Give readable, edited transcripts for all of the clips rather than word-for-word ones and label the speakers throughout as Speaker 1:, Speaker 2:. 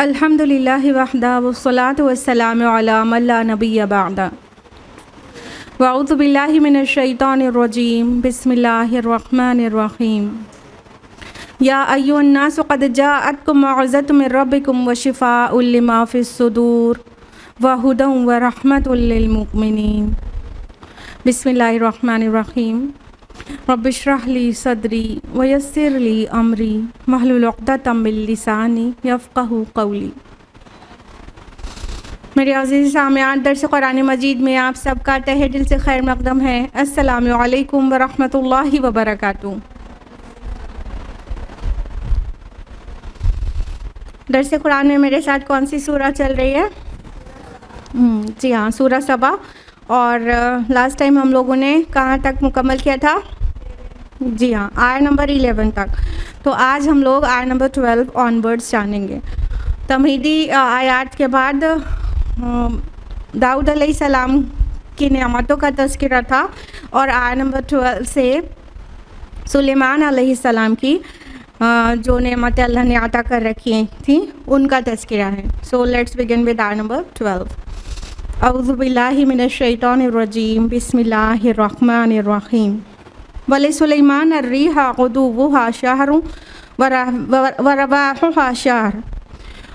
Speaker 1: अल्हम्दुलिल्लाह वहदा वस्सलातु वस्सलामु अला मन ला नबिय्य बअदा वअऊज़ु बिल्लाहि मिनश शैतानिर रजीम बिस्मिल्लाहिर रहमानिर रहीम या अय्युहन नासु क़द जाअतकुम मौइज़तुम मिर रब्बिकुम व शिफ़ाउल लिमा फ़िस सुदूर व हुदन व रहमतुल लिल मुमिनीन बिस्मिल्लाहिर रहमानिर रहीम रब्बिश्रह ली सदरी व यस्सिर ली अमरी वहलुल उक़दतम मिन लिसानी यफ़क़हू क़ौली। मेरे अज़ीज़ सामियान, दर्स कुरान मजीद में आप सबका तहे दिल से खैर मक़दम है। अस्सलामु अलैकुम व रहमतुल्लाहि व बरकातुहू। दर्स कुरान में मेरे साथ कौन सी सूरा चल रही है? जी हाँ, सूरा सबा। और लास्ट टाइम हम लोगों ने कहाँ तक मुकम्मल किया था? जी हाँ, आयत नंबर 11 तक। तो आज हम लोग आयत नंबर 12 ऑनवर्ड्स जानेंगे। तमहीदी आयात के बाद दाऊद अलैहिस्सलाम की नेमतों का तज़किरा था और आयत नंबर 12 से सुलेमान अलैहिस्सलाम की जो नेमतें अल्लाह ने अता कर रखी थी उनका तज़किरा है। सो लेट्स बिगिन विद आयत नंबर 12। अऊज़ु बिल्लाहि मिनश शैतानिर रजीम बिस्मिल्लाहिर रहमानिर रहीम वली सुलेमान अर्रीहा गुदुव्वुहा शहरुन व रवाहुहा शहर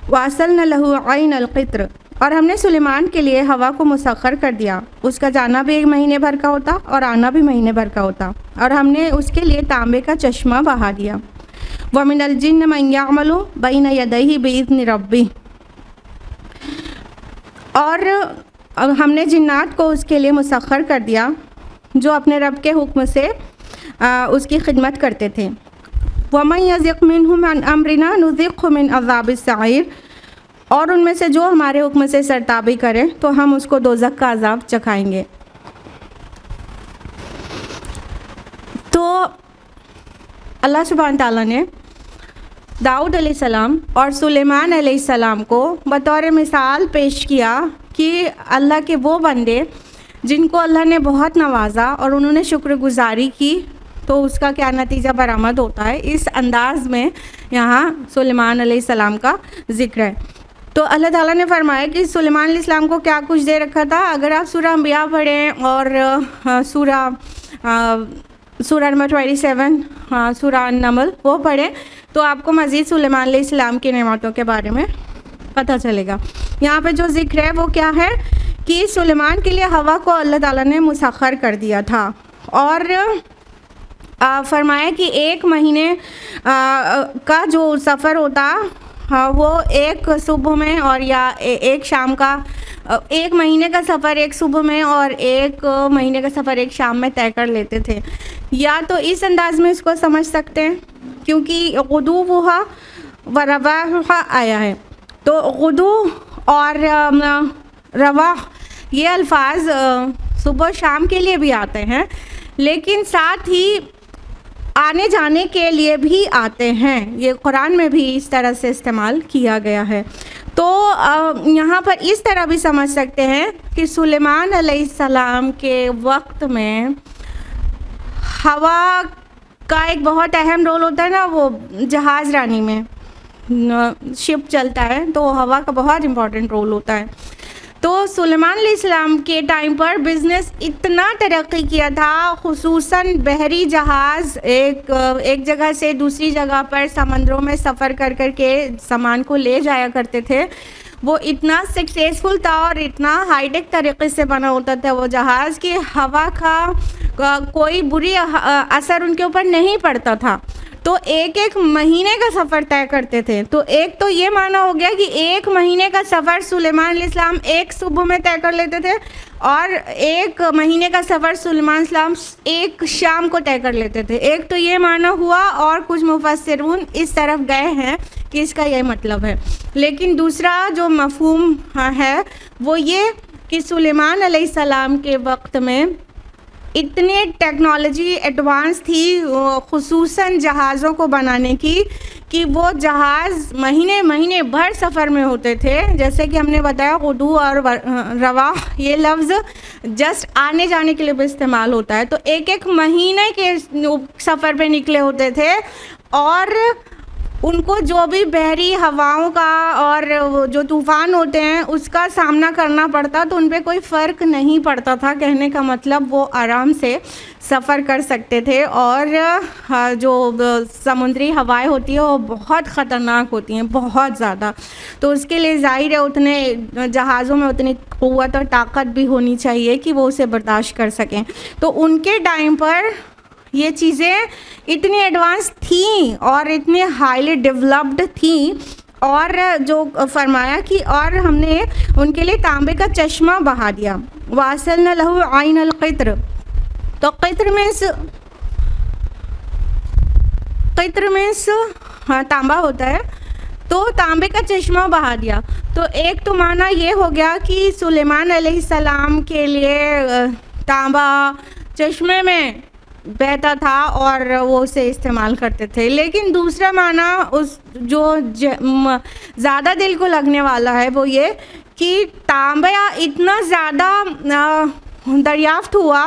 Speaker 1: वासलना लहू ऐनल क़ित्र। और हमने सुलेमान के लिए हवा को मुसख्खर कर दिया, उसका जाना भी 1 महीने भर का होता और आना भी महीने भर का होता। और हमने उसके लिए तांबे का चश्मा बहा दिया। व मिनल जिन्न मन यअमलु बैन यदैहि बिइज़्नि रब्बिह। और हमने जिन्नात को उसके लिए मुसख्खर कर दिया जो अपने रब के हुक्म से उसकी खिदमत करते थे। वमन यज़िग़ मिनहुम अन अम्रिना नुज़िक़हु मिन अज़ाबिस सईर। और उनमें से जो हमारे हुक्म से सरताबी करे तो हम उसको दोज़ख का अज़ाब चखाएंगे। तो अल्लाह सुब्हान ताला ने दाऊद अलैहिस्सलाम और सुलेमान अलैहिस्सलाम को बतौर मिसाल पेश किया कि अल्लाह के वो बंदे जिनको अल्लाह ने बहुत नवाजा और उन्होंने शुक्रगुजारी की तो उसका क्या नतीजा बरामद होता है। इस अंदाज़ में यहाँ सुलेमान अलैहिस्सलाम का ज़िक्र है। तो अल्लाह ताला ने फरमाया कि सुलेमान अलैहिस्सलाम को क्या कुछ दे रखा था। अगर आप सूरा अंबिया पढ़ें और सूरा नंबर 27 सूरा नमल वो पढ़ें तो आपको मज़ीद सुलेमान अलैहिस्सलाम की नेमतों के बारे में पता चलेगा। यहाँ पे जो ज़िक्र है वो क्या है कि सुलेमान के लिए हवा को अल्लाह ताला ने मुसख्खर कर दिया था और फरमाया कि 1 महीने का जो सफ़र होता वो एक सुबह में और या एक शाम का 1 महीने का सफ़र एक सुबह में और 1 महीने का सफ़र एक शाम में तय कर लेते थे। या तो इस अंदाज़ में इसको समझ सकते हैं क्योंकि गुदुव्वुहा व रवाहुहा आया है। तो गुदू और रवाह ये अल्फाज सुबह शाम के लिए भी आते हैं लेकिन साथ ही आने जाने के लिए भी आते हैं। ये कुरान में भी इस तरह से इस्तेमाल किया गया है। तो यहाँ पर इस तरह भी समझ सकते हैं कि सुलेमान अलैहिस्सलाम के वक्त में हवा का एक बहुत अहम रोल होता है ना, वो जहाज़ रानी में शिप चलता है तो हवा का बहुत इम्पोर्टेंट रोल होता है। तो सुलेमान अलैहिस्सलाम के टाइम पर बिज़नेस इतना तरक्की किया था, खुसूसन बहरी जहाज़ एक जगह से दूसरी जगह पर समंदरों में सफ़र कर कर के सामान को ले जाया करते थे। वो इतना सक्सेसफुल था और इतना हाईटेक तरीक़े से बना होता था वो जहाज़ कि हवा का कोई बुरी असर उनके ऊपर नहीं पड़ता था। तो एक एक महीने का सफ़र तय करते थे। तो एक तो ये माना हो गया कि एक महीने का सफ़र सुलेमान अलैहिस्सलाम एक सुबह में तय कर लेते थे और एक महीने का सफ़र सुलेमान अलैहिस्सलाम एक शाम को तय कर लेते थे। एक तो ये माना हुआ और कुछ मुफस्सिरून इस तरफ गए हैं कि इसका ये मतलब है। लेकिन दूसरा जो मफ़हूम है वो ये कि सुलेमान अलैहिस्सलाम के वक्त में इतनी टेक्नोलॉजी एडवांस थी ख़ुसूसन जहाज़ों को बनाने की कि वो जहाज़ महीने महीने भर सफ़र में होते थे। जैसे कि हमने बताया गुदू और रवा ये लफ्ज़ जस्ट आने जाने के लिए भी इस्तेमाल होता है। तो एक एक महीने के सफ़र पे निकले होते थे और उनको जो भी बहरी हवाओं का और जो तूफ़ान होते हैं उसका सामना करना पड़ता, तो उन पर कोई फ़र्क नहीं पड़ता था। कहने का मतलब वो आराम से सफ़र कर सकते थे। और जो समुद्री हवाएं होती हैं वो बहुत ख़तरनाक होती हैं, बहुत ज़्यादा। तो उसके लिए ज़ाहिर है उतने जहाज़ों में उतनी क़ुव्वत और ताकत भी होनी चाहिए कि वो उसे बर्दाश्त कर सकें। तो उनके टाइम पर ये चीज़ें इतनी एडवांस थी और इतनी हाईली डेवलप्ड थी। और जो फरमाया कि और हमने उनके लिए तांबे का चश्मा बहा दिया। वासलना लहू आइन अल क़ित्र, तो क़ित्र में हाँ तांबा होता है, तो तांबे का चश्मा बहा दिया। तो एक तो माना ये हो गया कि सुलेमान अलैहिस्सलाम के लिए तांबा चश्मे में बहता था और वो उसे इस्तेमाल करते थे। लेकिन दूसरा माना उस जो ज़्यादा दिल को लगने वाला है वो ये कि तांबा इतना ज़्यादा दरियाफ्त हुआ।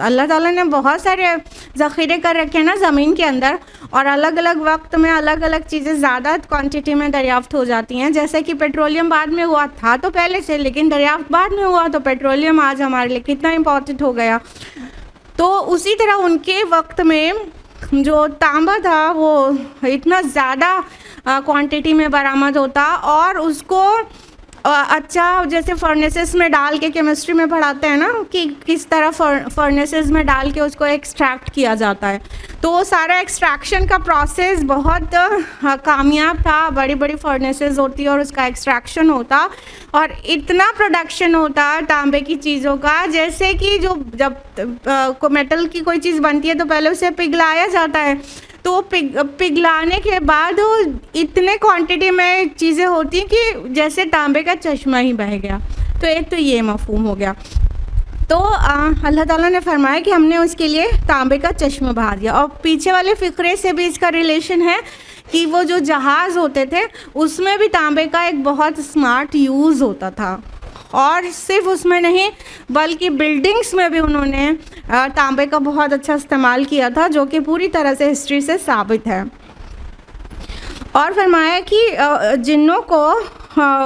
Speaker 1: अल्लाह ताला ने बहुत सारे ज़ख़ीरे कर रखे हैं ना ज़मीन के अंदर, और अलग अलग वक्त में अलग अलग चीज़ें ज़्यादा क्वांटिटी में दरियाफ्त हो जाती हैं। जैसे कि पेट्रोलियम बाद में हुआ था तो पहले से, लेकिन दरियाफ्त बाद में हुआ, तो पेट्रोलियम आज हमारे लिए कितना इम्पोर्टेंट हो गया। तो उसी तरह उनके वक्त में जो तांबा था वो इतना ज़्यादा क्वांटिटी में बरामद होता और उसको अच्छा जैसे फर्नेसेस में डाल के, केमिस्ट्री में पढ़ाते हैं ना कि किस तरह फर्नेसेस में डाल के उसको एक्सट्रैक्ट किया जाता है। तो वो सारा एक्सट्रैक्शन का प्रोसेस बहुत कामयाब था। बड़ी बड़ी फर्नेसेस होती और उसका एक्सट्रैक्शन होता और इतना प्रोडक्शन होता तांबे की चीज़ों का, जैसे कि जो जब मेटल की कोई चीज़ बनती है तो पहले उसे पिघलाया जाता है, तो पिघलाने के बाद इतने क्वांटिटी में चीज़ें होती हैं कि जैसे तांबे का चश्मा ही बह गया। तो एक तो ये मफ़हूम हो गया। तो अल्लाह ताला ने फरमाया कि हमने उसके लिए तांबे का चश्मा बहा दिया। और पीछे वाले फ़िक्रे से भी इसका रिलेशन है कि वो जो जहाज़ होते थे उसमें भी तांबे का एक बहुत स्मार्ट यूज़ होता था। और सिर्फ उसमें नहीं बल्कि बिल्डिंग्स में भी उन्होंने तांबे का बहुत अच्छा इस्तेमाल किया था, जो कि पूरी तरह से हिस्ट्री से साबित है। और फरमाया कि जिन्नों को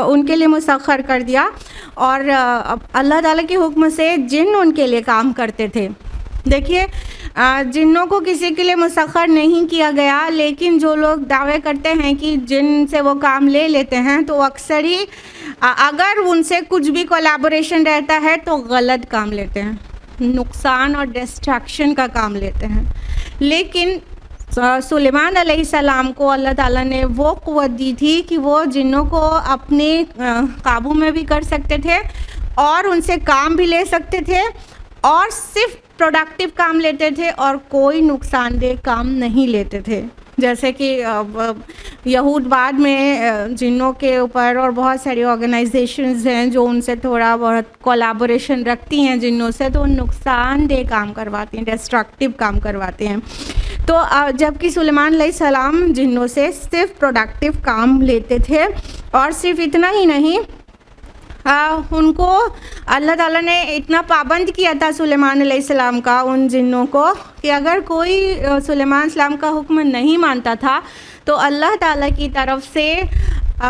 Speaker 1: उनके लिए मुसख्खर कर दिया और अल्लाह ताला के हुक्म से जिन्न उनके लिए काम करते थे। देखिए जिन्नों को किसी के लिए मुसख्खर नहीं किया गया, लेकिन जो लोग दावे करते हैं कि जिन से वो काम ले लेते हैं तो अक्सर ही अगर उनसे कुछ भी कोलैबोरेशन रहता है तो गलत काम लेते हैं, नुकसान और डिस्ट्रैक्शन का काम लेते हैं। लेकिन सुलेमान अलैहिस्सलाम को अल्लाह ताला ने वो क़ुव्वत दी थी कि वो जिन्नों को अपने काबू में भी कर सकते थे और उनसे काम भी ले सकते थे और सिर्फ प्रोडक्टिव काम लेते थे और कोई नुकसानदेह काम नहीं लेते थे। जैसे कि यहूद बाद में जिन्नों के ऊपर और बहुत सारी ऑर्गेनाइजेशंस हैं जो उनसे थोड़ा बहुत कोलैबोरेशन रखती हैं जिन्नों से, तो नुकसानदेह काम करवाती हैं, डिस्ट्रक्टिव काम करवाते हैं। तो जबकि सुलेमान अलैहिस्सलाम जिन्नों से सिर्फ प्रोडक्टिव काम लेते थे। और सिर्फ इतना ही नहीं, उनको अल्लाह ताला ने इतना पाबंद किया था सुलेमान अलैहिस्सलाम का उन जिन्नों को कि अगर कोई सुलेमान अलैहिस्सलाम का हुक्म नहीं मानता था तो अल्लाह ताला की तरफ से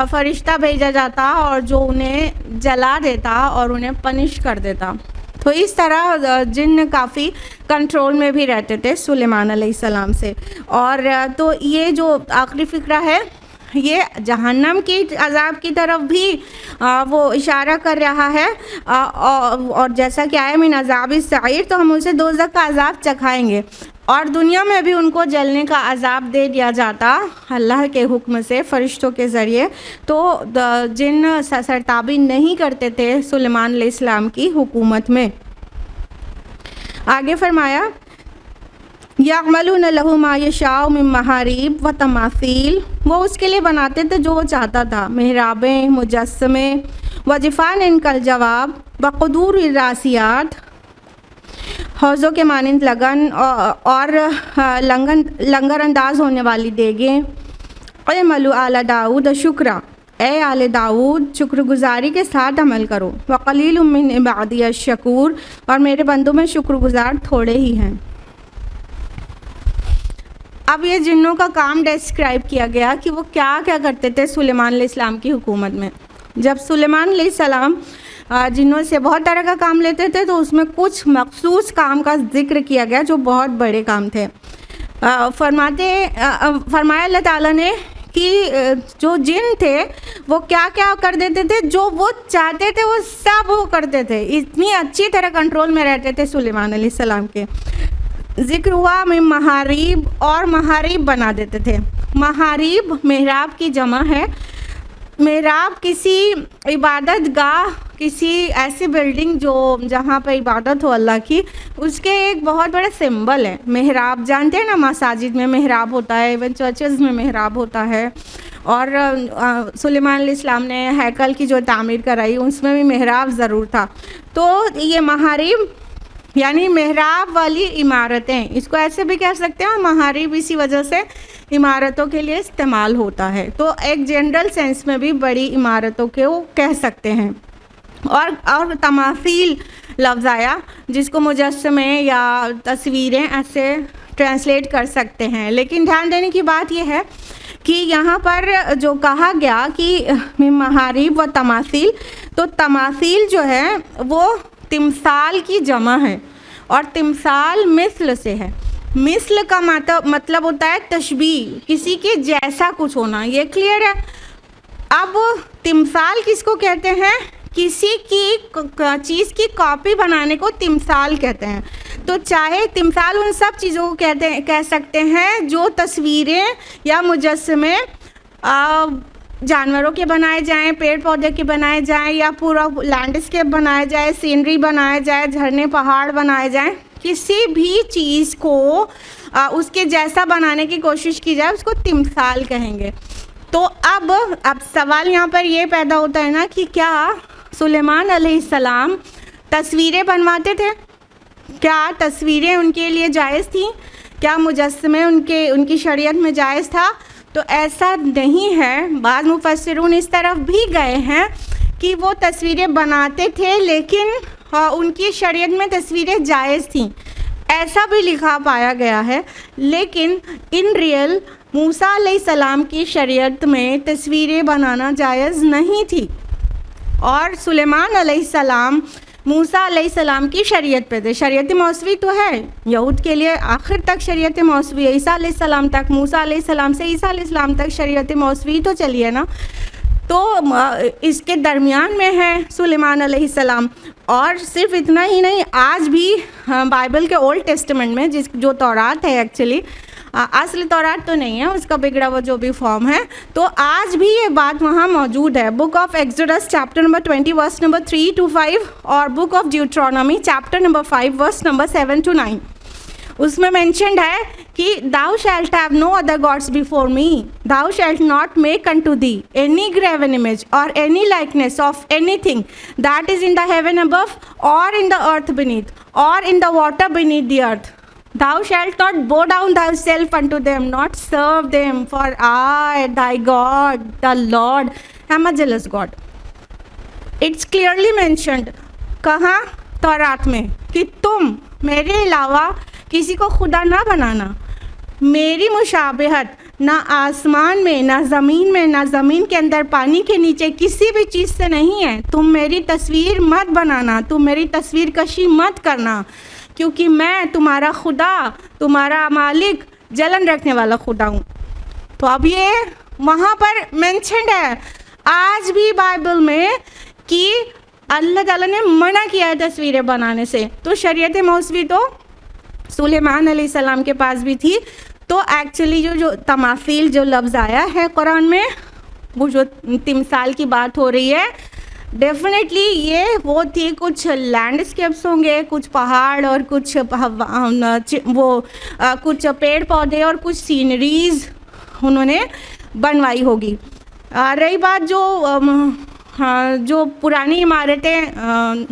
Speaker 1: फ़रिश्ता भेजा जाता और जो उन्हें जला देता और उन्हें पनिश कर देता। तो इस तरह जिन्न काफ़ी कंट्रोल में भी रहते थे सुलेमान अलैहिस्सलाम से। और तो ये जो आखिरी फ़िक्रा है ये जहन्नम की अज़ाब की तरफ भी वो इशारा कर रहा है। और जैसा कि आया मिन अज़ाब सईर, तो हम उसे दोज़ख का अज़ाब चखाएंगे। और दुनिया में भी उनको जलने का अजाब दे दिया जाता अल्लाह के हुक्म से फरिश्तों के ज़रिए। तो जिन सरताबी नहीं करते थे सुलेमान अलैहिस्सलाम की हुकूमत में। आगे फरमाया यामलून लहू मा यशाउ मिन महारीब व तमासील, वो उसके लिए बनाते थे जो वो चाहता था, मेहराबें, मुजस्समे, वजिफ़ान इनकल जवाब बक़दूर रासियात, हौज़ों के मानंद लगन और लंगर अंदाज होने वाली देगें। ए मलू आला दाऊद शुक्रा, ए आले दाऊद शुक्रगुजारी के साथ अमल करो। वक़लील मिन इबादी शकूर, और मेरे बंदों में शुक्रगुजार थोड़े ही हैं। अब ये जिन्नों का काम डिस्क्राइब किया गया कि वो क्या क्या करते थे सुलेमान अलैहिस्सलाम की हुकूमत में। जब सुलेमान अलैहिस्सलाम जिन्नों से बहुत तरह का काम लेते थे तो उसमें कुछ मखसूस काम का जिक्र किया गया जो बहुत बड़े काम थे। फरमाया अल्लाह ताला ने कि जो जिन थे वो क्या क्या कर देते थे, जो वो चाहते थे वो सब वो करते थे। इतनी अच्छी तरह कंट्रोल में रहते थे सुलेमान अलैहिस्सलाम के। ज़िक्र हुआ में महारीब, और महारीब बना देते थे। महारीब मेहराब की जमा है। मेहराब किसी इबादत गाह, किसी ऐसी बिल्डिंग जो जहाँ पर इबादत हो अल्लाह की, उसके एक बहुत बड़ा सिंबल है। मेहराब जानते हैं ना, मसाजिद में मेहराब होता है, इवन चर्चेज़ में मेहराब होता है। और सुलेमान अलैहिस्सलाम ने हैकल की जो तामीर कराई उसमें भी मेहराब ज़रूर था। तो ये महारीब यानी मेहराब वाली इमारतें, इसको ऐसे भी कह सकते हैं। महारीब इसी वजह से इमारतों के लिए इस्तेमाल होता है, तो एक जनरल सेंस में भी बड़ी इमारतों के वो कह सकते हैं। और तमासील लफ्ज़ आया जिसको मुजस्समे या तस्वीरें ऐसे ट्रांसलेट कर सकते हैं। लेकिन ध्यान देने की बात यह है कि यहाँ पर जो कहा गया कि महारीब व तमासील, तो तमासील जो है वो तिमसाल की जमा है, और तिमसाल मिस्ल से है। मिस्ल का मतलब होता है तशबीह, किसी के जैसा कुछ होना, ये क्लियर है। अब तिमसाल किसको कहते हैं? किसी की चीज़ की कॉपी बनाने को तिमसाल कहते हैं। तो चाहे तिमसाल उन सब चीज़ों को कह सकते हैं जो तस्वीरें या मुजस्समे जानवरों के बनाए जाएं, पेड़ पौधे के बनाए जाएं, या पूरा लैंडस्केप बनाया जाए, सीनरी बनाया जाए, झरने पहाड़ बनाए जाएं, किसी भी चीज़ को उसके जैसा बनाने की कोशिश की जाए उसको तिमसाल कहेंगे। तो अब सवाल यहाँ पर ये पैदा होता है ना कि क्या सुलेमान अलैहिस्सलाम तस्वीरें बनवाते थे? क्या तस्वीरें उनके लिए जायज़ थी? क्या मुजस्समे उनकी शरीयत में जायज़ था? तो ऐसा नहीं है। बाद मुफस्सिरून इस तरफ भी गए हैं कि वो तस्वीरें बनाते थे, लेकिन उनकी शरीयत में तस्वीरें जायज़ थीं, ऐसा भी लिखा पाया गया है। लेकिन इन रियल मूसा अलैहिस्सलाम की शरीयत में तस्वीरें बनाना जायज़ नहीं थी, और सुलेमान अलैहिस्सलाम मूसा अलैहिस्सलाम की शरीयत पे थे। शरीयत मौसवी तो है यहूद के लिए आखिर तक शरीयत मौसवी है, ईसा अलैहिस्सलाम तक, मूसा अलैहिस्सलाम से ईसा अलैहिस्सलाम तक शरीयत मौसवी तो चली है ना। तो इसके दरमियान में है सुलेमान अलैहिस्सलाम। और सिर्फ इतना ही नहीं, आज भी बाइबल के ओल्ड टेस्टामेंट में जो तौरात है, एक्चुअली असली तौरात तो नहीं है, उसका बिगड़ा हुआ जो भी फॉर्म है, तो आज भी ये बात वहाँ मौजूद है। Book of Exodus chapter number 20 verse number 3 to 5 और book of Deuteronomy chapter number 5 verse number 7 to 9, उसमें मेंशन्ड है कि thou shalt have no other gods before me, thou shalt not make unto thee any graven image or any likeness of anything that is in the heaven above or in the earth beneath or in the water beneath the earth. Thou shalt not bow down thyself unto them, not serve them, for I, thy God, the Lord, am a jealous God. It's clearly mentioned, कहाँ? तौरात में, कि तुम मेरे अलावा किसी को खुदा ना बनाना. मेरी मुशाबहत ना आसमान में, ना ज़मीन में, ना ज़मीन के अंदर, पानी के नीचे किसी भी चीज़ से नहीं है. तुम मेरी तस्वीर मत बनाना, तुम मेरी तस्वीर कशी मत करना, क्योंकि मैं तुम्हारा खुदा, तुम्हारा मालिक, जलन रखने वाला खुदा हूँ. तो अब ये वहाँ पर मेंशन्ड है आज भी बाइबल में कि अल्लाह ताला ने मना किया है तस्वीरें बनाने से. तो शरीयत मौसवी तो सुलेमान अलैहिस्सलाम के पास भी थी। तो एक्चुअली जो तमाफील जो लफ्ज़ आया है कुरान में, वो जो तिमसाल की बात हो रही है, डेफिनेटली ये वो थी, कुछ लैंडस्केप्स होंगे, कुछ पहाड़ और कुछ कुछ पेड़ पौधे और कुछ सीनरीज उन्होंने बनवाई होगी। रही बात जो पुरानी इमारतें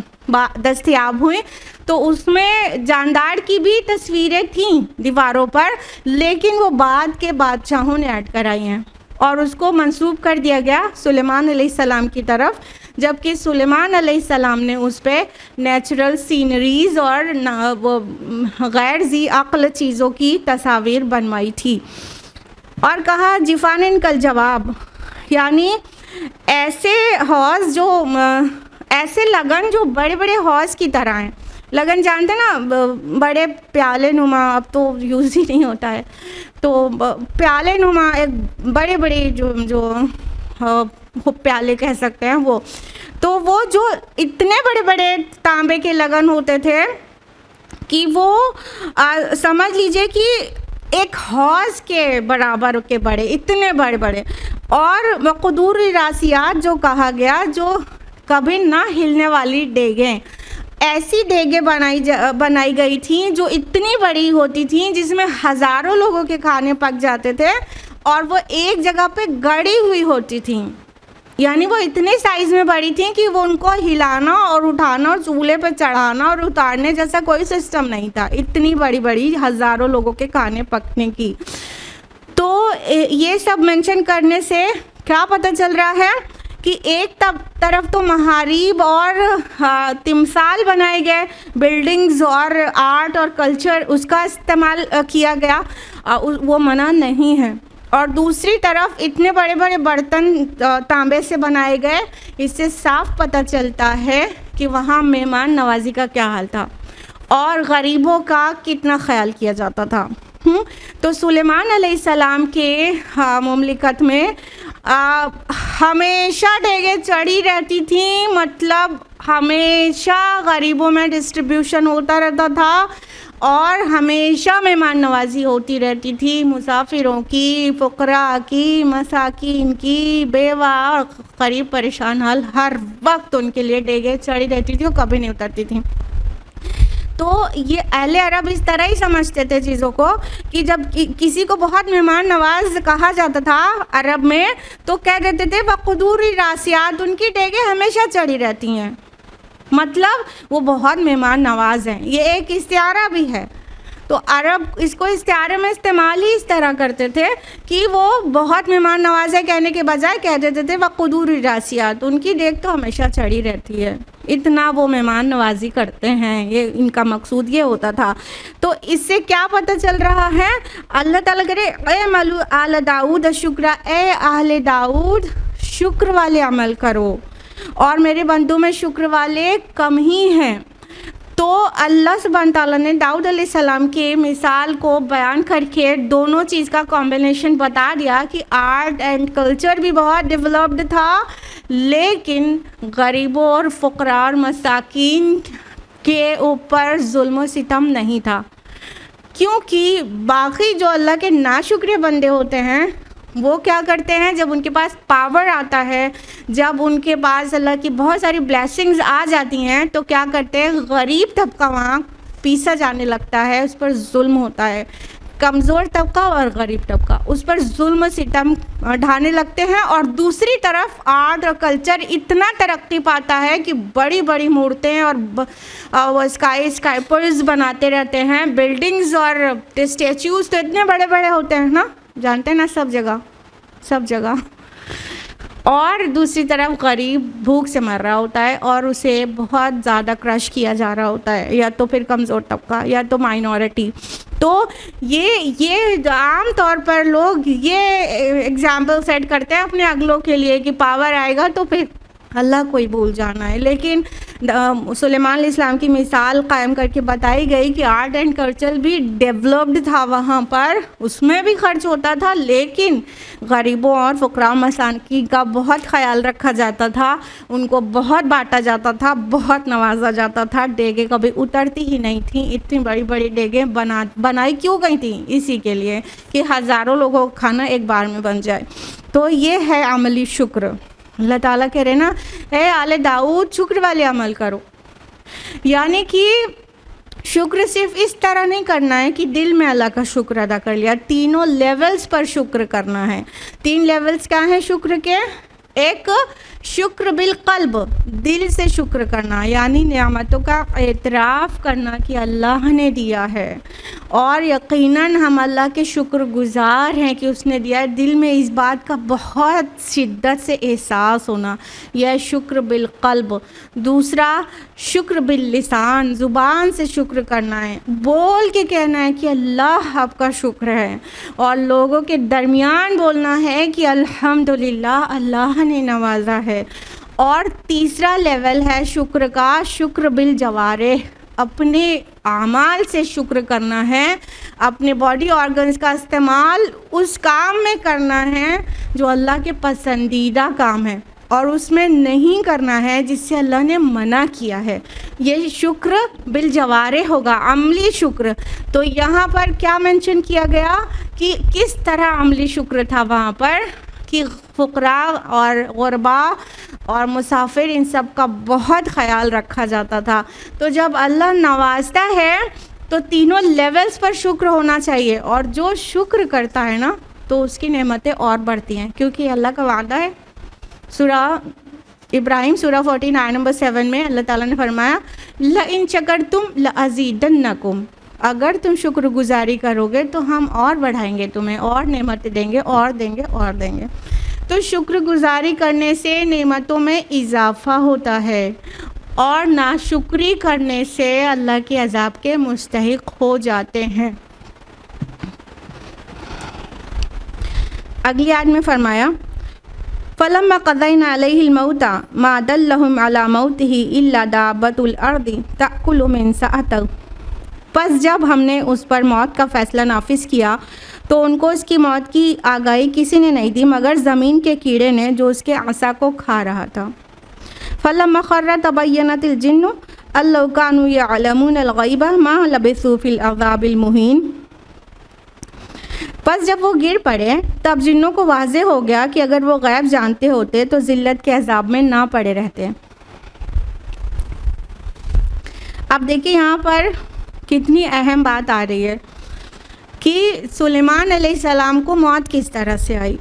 Speaker 1: दस्तयाब हुई, तो उसमें जानदार की भी तस्वीरें थीं दीवारों पर, लेकिन वो बाद के बादशाहों ने ऐड कराई हैं और उसको मंसूब कर दिया गया सुलेमान अलैहिस्सलाम की तरफ, जबकि सुलेमान अलैहिस्सलाम ने उस पर नेचुरल सीनरीज़ और वो गैर ज़ी अक्ल चीज़ों की तस्वीर बनवाई थी। और कहा जिफ़ानिन कल जवाब, यानी ऐसे हौज़ जो ऐसे लगन जो बड़े बड़े हौज़ की तरह हैं। लगन जानते ना, बड़े प्याले नुमा, अब तो यूज़ ही नहीं होता है, तो प्याले नुमा एक बड़े बड़े जो प्याले कह सकते हैं वो, तो वो जो इतने बड़े बड़े तांबे के लगन होते थे कि वो समझ लीजिए कि एक हौज़ के बराबर के बड़े, इतने बड़े बड़े। और मक़दूर रासियात जो कहा गया, जो कभी ना हिलने वाली डेगें, ऐसी डेगें बनाई गई थी जो इतनी बड़ी होती थी, जिसमें हज़ारों लोगों के खाने पक जाते थे और वो एक जगह पे गड़ी हुई होती थी। यानी वो इतने साइज़ में बड़ी थी कि वो उनको हिलाना और उठाना और चूल्हे पे चढ़ाना और उतारने जैसा कोई सिस्टम नहीं था, इतनी बड़ी बड़ी हज़ारों लोगों के खाने पकने की। तो ये सब मेंशन करने से क्या पता चल रहा है कि एक तरफ तो महारीब और तिमसाल बनाए गए, बिल्डिंग्स और आर्ट और कल्चर उसका इस्तेमाल किया गया, वो मना नहीं है, और दूसरी तरफ इतने बड़े बड़े बर्तन तांबे से बनाए गए। इससे साफ पता चलता है कि वहाँ मेहमान नवाजी का क्या हाल था और गरीबों का कितना ख्याल किया जाता था। तो सुलेमान अलैहिस्सलाम के मुमलिकत में हमेशा डेगे चढ़ी रहती थी, मतलब हमेशा गरीबों में डिस्ट्रीब्यूशन होता रहता था और हमेशा मेहमान नवाजी होती रहती थी, मुसाफिरों की, फ़ुक़रा की, मसाकीन की, बेवा और गरीब परेशान हाल, हर वक्त उनके लिए डेगे चढ़ी रहती थी और कभी नहीं उतरती थी। तो ये अहले अरब इस तरह ही समझते थे चीज़ों को कि जब किसी को बहुत मेहमान नवाज कहा जाता था अरब में, तो कह देते थे वक़दूरी रासियात, उनकी डेगे हमेशा चढ़ी रहती हैं, मतलब वो बहुत मेहमान नवाज हैं। ये एक इस्तिआरा भी है। तो अरब इसको इस्तिआरे में इस्तेमाल ही इस तरह करते थे कि वो बहुत मेहमान नवाज है कहने के बजाय कह देते थे वक़दूरी रासियात, उनकी डेग तो हमेशा चढ़ी रहती है, इतना वो मेहमान नवाजी करते हैं, ये इनका मकसूद ये होता था। तो इससे क्या पता चल रहा है, अल्लाह ताला करे ए मलू आल दाऊद शुक्रा, ए आहले दाऊद शुक्र वाले अमल करो, और मेरे बंदों में शुक्र वाले कम ही हैं। तो अल्लाह सुब्हान ताला ने दाऊद अलैहिस्सलाम के मिसाल को बयान करके दोनों चीज़ का कॉम्बिनेशन बता दिया कि आर्ट एंड कल्चर भी बहुत डेवलप्ड था, लेकिन गरीबों और फ़ुक़रा और मसाकीन के ऊपर जुल्म व सितम नहीं था, क्योंकि बाकी जो अल्लाह के नाशुक्र बंदे होते हैं वो क्या करते हैं, जब उनके पास पावर आता है, जब उनके पास अल्लाह की बहुत सारी ब्लेसिंग्स आ जाती हैं, तो क्या करते हैं, गरीब तबका वहाँ पीसा जाने लगता है, उस पर जुल्म होता है। कमज़ोर तबका और गरीब तबका उस पर जुल्म सितम ढाने लगते हैं। और दूसरी तरफ आर्ट और कल्चर इतना तरक्की पाता है कि बड़ी बड़ी मूर्तें और स्काईपर्स बनाते रहते हैं, बिल्डिंग्स और स्टैचूज़ तो इतने बड़े बड़े होते हैं ना, जानते हैं ना, सब जगह। और दूसरी तरफ गरीब भूख से मर रहा होता है और उसे बहुत ज़्यादा क्रश किया जा रहा होता है, या तो फिर कमज़ोर तबका या तो माइनॉरिटी। तो ये आम तौर पर लोग ये एग्जाम्पल सेट करते हैं अपने अगलों के लिए कि पावर आएगा तो फिर अल्लाह को ही भूल जाना है। लेकिन सुलेमान अलैहिस्सलाम की मिसाल कायम करके बताई गई कि आर्ट एंड कल्चर भी डेवलप्ड था वहाँ पर, उसमें भी खर्च होता था, लेकिन गरीबों और फ़ुकरा मसाकीन का बहुत ख्याल रखा जाता था, उनको बहुत बांटा जाता था, बहुत नवाजा जाता था। डेगे कभी उतरती ही नहीं थी, इतनी बड़ी बड़ी डेगे बनाई क्यों गई थी? इसी के लिए कि हज़ारों लोगों का खाना एक बार में बन जाए। तो ये है अमली शुक्र। अल्लाह ताला कह रहे ना, ए आले दाऊद शुक्र वाले अमल करो। यानी कि शुक्र सिर्फ इस तरह नहीं करना है कि दिल में अल्लाह का शुक्र अदा कर लिया, तीनों लेवल्स पर शुक्र करना है। 3 लेवल्स क्या हैं शुक्र के? एक शुक्र बिल क़ल्ब, दिल से शुक्र करना, यानी नेमतों का एतराफ़ करना कि अल्लाह ने दिया है और यकीनन हम अल्लाह के शुक्रगुज़ार हैं कि उसने दिया है। दिल में इस बात का बहुत शिद्दत से एहसास होना, यह शुक्र बिल क़ल्ब। दूसरा शुक्र बिल लिसान, ज़ुबान से शुक्र करना है, बोल के कहना है कि अल्लाह आपका शुक्र है, और लोगों के दरमियान बोलना है कि अल्हम्दुलिल्लाह अल्लाह ने नवाजा है। और तीसरा लेवल है शुक्र का, शुक्र बिल जवारे, अपने आमाल से शुक्र करना है, अपने बॉडी ऑर्गन्स का इस्तेमाल उस काम में करना है जो अल्लाह के पसंदीदा काम है, और उसमें नहीं करना है जिससे अल्लाह ने मना किया है। ये शुक्र बिल जवारे होगा, अमली शुक्र। तो यहाँ पर क्या मेंशन किया गया कि किस तरह अमली शुक्र था वहाँ पर, कि फ़ुकरा और गुरबा और मुसाफिर इन सब का बहुत ख़याल रखा जाता था। तो जब अल्लाह नवाजता है तो तीनों लेवल्स पर शुक्र होना चाहिए, और जो शुक्र करता है ना तो उसकी नेमतें और बढ़ती हैं, क्योंकि अल्लाह का वादा है। सूरह इब्राहिम सूरह 49 नंबर 7 में अल्लाह ताला ने फरमाया, ल इन शकरतुम ल अज़ीदन्नकुम, अगर तुम शुक्रगुजारी करोगे तो हम और बढ़ाएंगे तुम्हें, और नेमतें देंगे और देंगे और देंगे। तो शुक्रगुजारी करने से नेमतों में इजाफ़ा होता है, और नाशुक्री करने से अल्लाह के अज़ाब के मुस्तहिक हो जाते हैं। अगली आयत में फरमाया, फ़लम्मा क़ज़ैना अलैहिल मौता मा दल्लहुम अला मौतिही इल्ला दाब्बतुल अर्दि तअकुलु मिन सअतहु, बस जब हमने उस पर मौत का फ़ैसला नाफिज किया तो उनको उसकी मौत की आगाही किसी ने नहीं दी मगर ज़मीन के कीड़े ने जो उसके आसा को खा रहा था। फ़लम्मा ख़र्र तबय्यनतिल जिन्नु अल्लौ कानू यअलमूनल ग़ैब मा लबिसू फ़िल अज़ाबिल मुहीन, बस जब वो गिर पड़े तब जिन्नों को वाज़े हो गया कि अगर वो गैब जानते होते तो ज़िल्लत के अज़ाब में ना पड़े रहते। अब देखिए यहाँ पर कितनी अहम बात आ रही है कि सुलेमान अलैहिस्सलाम को मौत किस तरह से आई।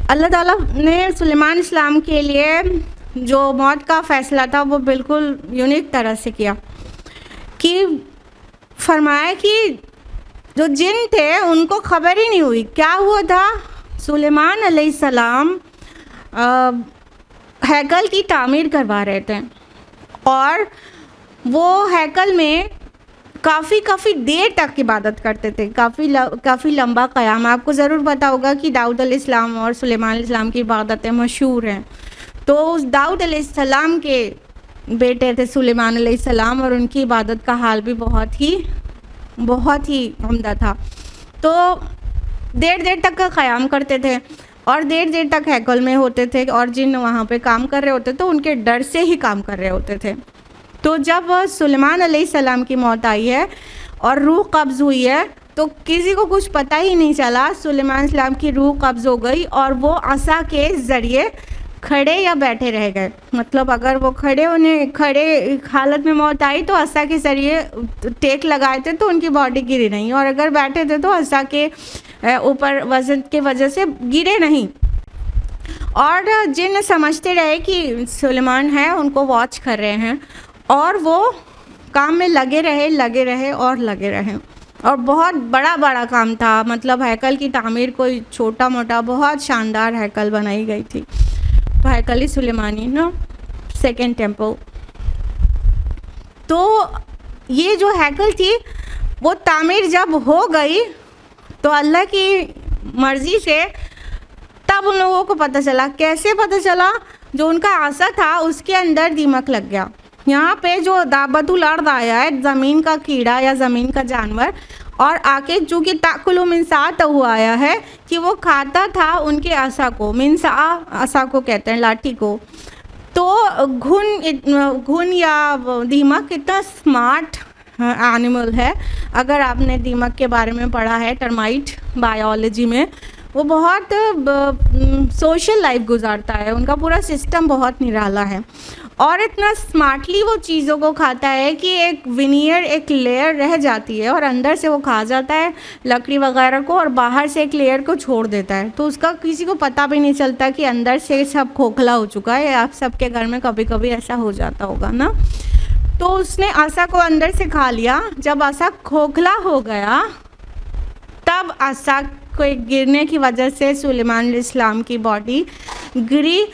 Speaker 1: अल्लाह ताला ने सुलेमान इस्लाम के लिए जो मौत का फ़ैसला था वो बिल्कुल यूनिक तरह से किया, कि फरमाया कि जो जिन थे उनको खबर ही नहीं हुई क्या हुआ था। सुलेमान अलैहिस्सलाम हैकल की तामीर करवा रहे थे, और वो हैकल में काफ़ी देर तक इबादत करते थे, काफ़ी लंबा क़याम। आपको ज़रूर पता होगा कि दाऊद अलैहिस्सलाम और सुलेमान अलैहिस्सलाम की इबादतें मशहूर हैं। तो उस दाऊद अलैहिस्सलाम के बेटे थे सुलेमान अलैहिस्सलाम, और उनकी इबादत का हाल भी बहुत ही उम्दा था। तो देर तक का क़याम करते थे और देर तक हैकल में होते थे, और जिन वहाँ पे काम कर रहे होते थे उनके डर से ही काम कर रहे होते थे। तो जब सुलेमान अलैहिस्सलाम की मौत आई है और रूह कब्ज़ हुई है तो किसी को कुछ पता ही नहीं चला। सुलेमान अलैहिस्सलाम की रूह कब्ज़ हो गई और वो असा के ज़रिए खड़े या बैठे रह गए। मतलब अगर वो खड़े हालत में मौत आई तो असा के ज़रिए टेक लगाए थे तो उनकी बॉडी गिरी नहीं, और अगर बैठे थे तो असा के ऊपर वज़न के वजह से गिरे नहीं। और जिन समझते रहे कि सुलेमान है उनको वॉच कर रहे हैं, और वो काम में लगे रहे और बहुत बड़ा काम था। मतलब हैकल की तामीर कोई छोटा मोटा बहुत शानदार हैकल बनाई गई थी, तो हैकल सुलेमानी ना सेकेंड टेम्पल। तो ये जो हैकल थी वो तामीर जब हो गई तो अल्लाह की मर्ज़ी से तब उन लोगों को पता चला। कैसे पता चला? जो उनका आसा था उसके अंदर दीमक लग गया। यहाँ पे जो दाबतुल अर्द आया है, ज़मीन का कीड़ा या ज़मीन का जानवर, और आके चूँकि ताकुलु मिन साअतहु आया है कि वो खाता था उनके आसा को, मिन साआ आसा को कहते हैं, लाठी को। तो घुन या दीमक इतना स्मार्ट एनिमल है। अगर आपने दीमक के बारे में पढ़ा है टर्माइट बायोलॉजी में, वो बहुत सोशल लाइफ गुजारता है, उनका पूरा सिस्टम बहुत निराला है और इतना स्मार्टली वो चीज़ों को खाता है कि एक विनियर, एक लेयर रह जाती है और अंदर से वो खा जाता है लकड़ी वगैरह को और बाहर से एक लेयर को छोड़ देता है। तो उसका किसी को पता भी नहीं चलता कि अंदर से सब खोखला हो चुका है। आप सबके घर में कभी कभी ऐसा हो जाता होगा ना। तो उसने आसा को अंदर से खा लिया। जब आसा खोखला हो गया तब आसा को गिरने की वजह से सुलेमान अलैहिस्सलाम की बॉडी गिरी।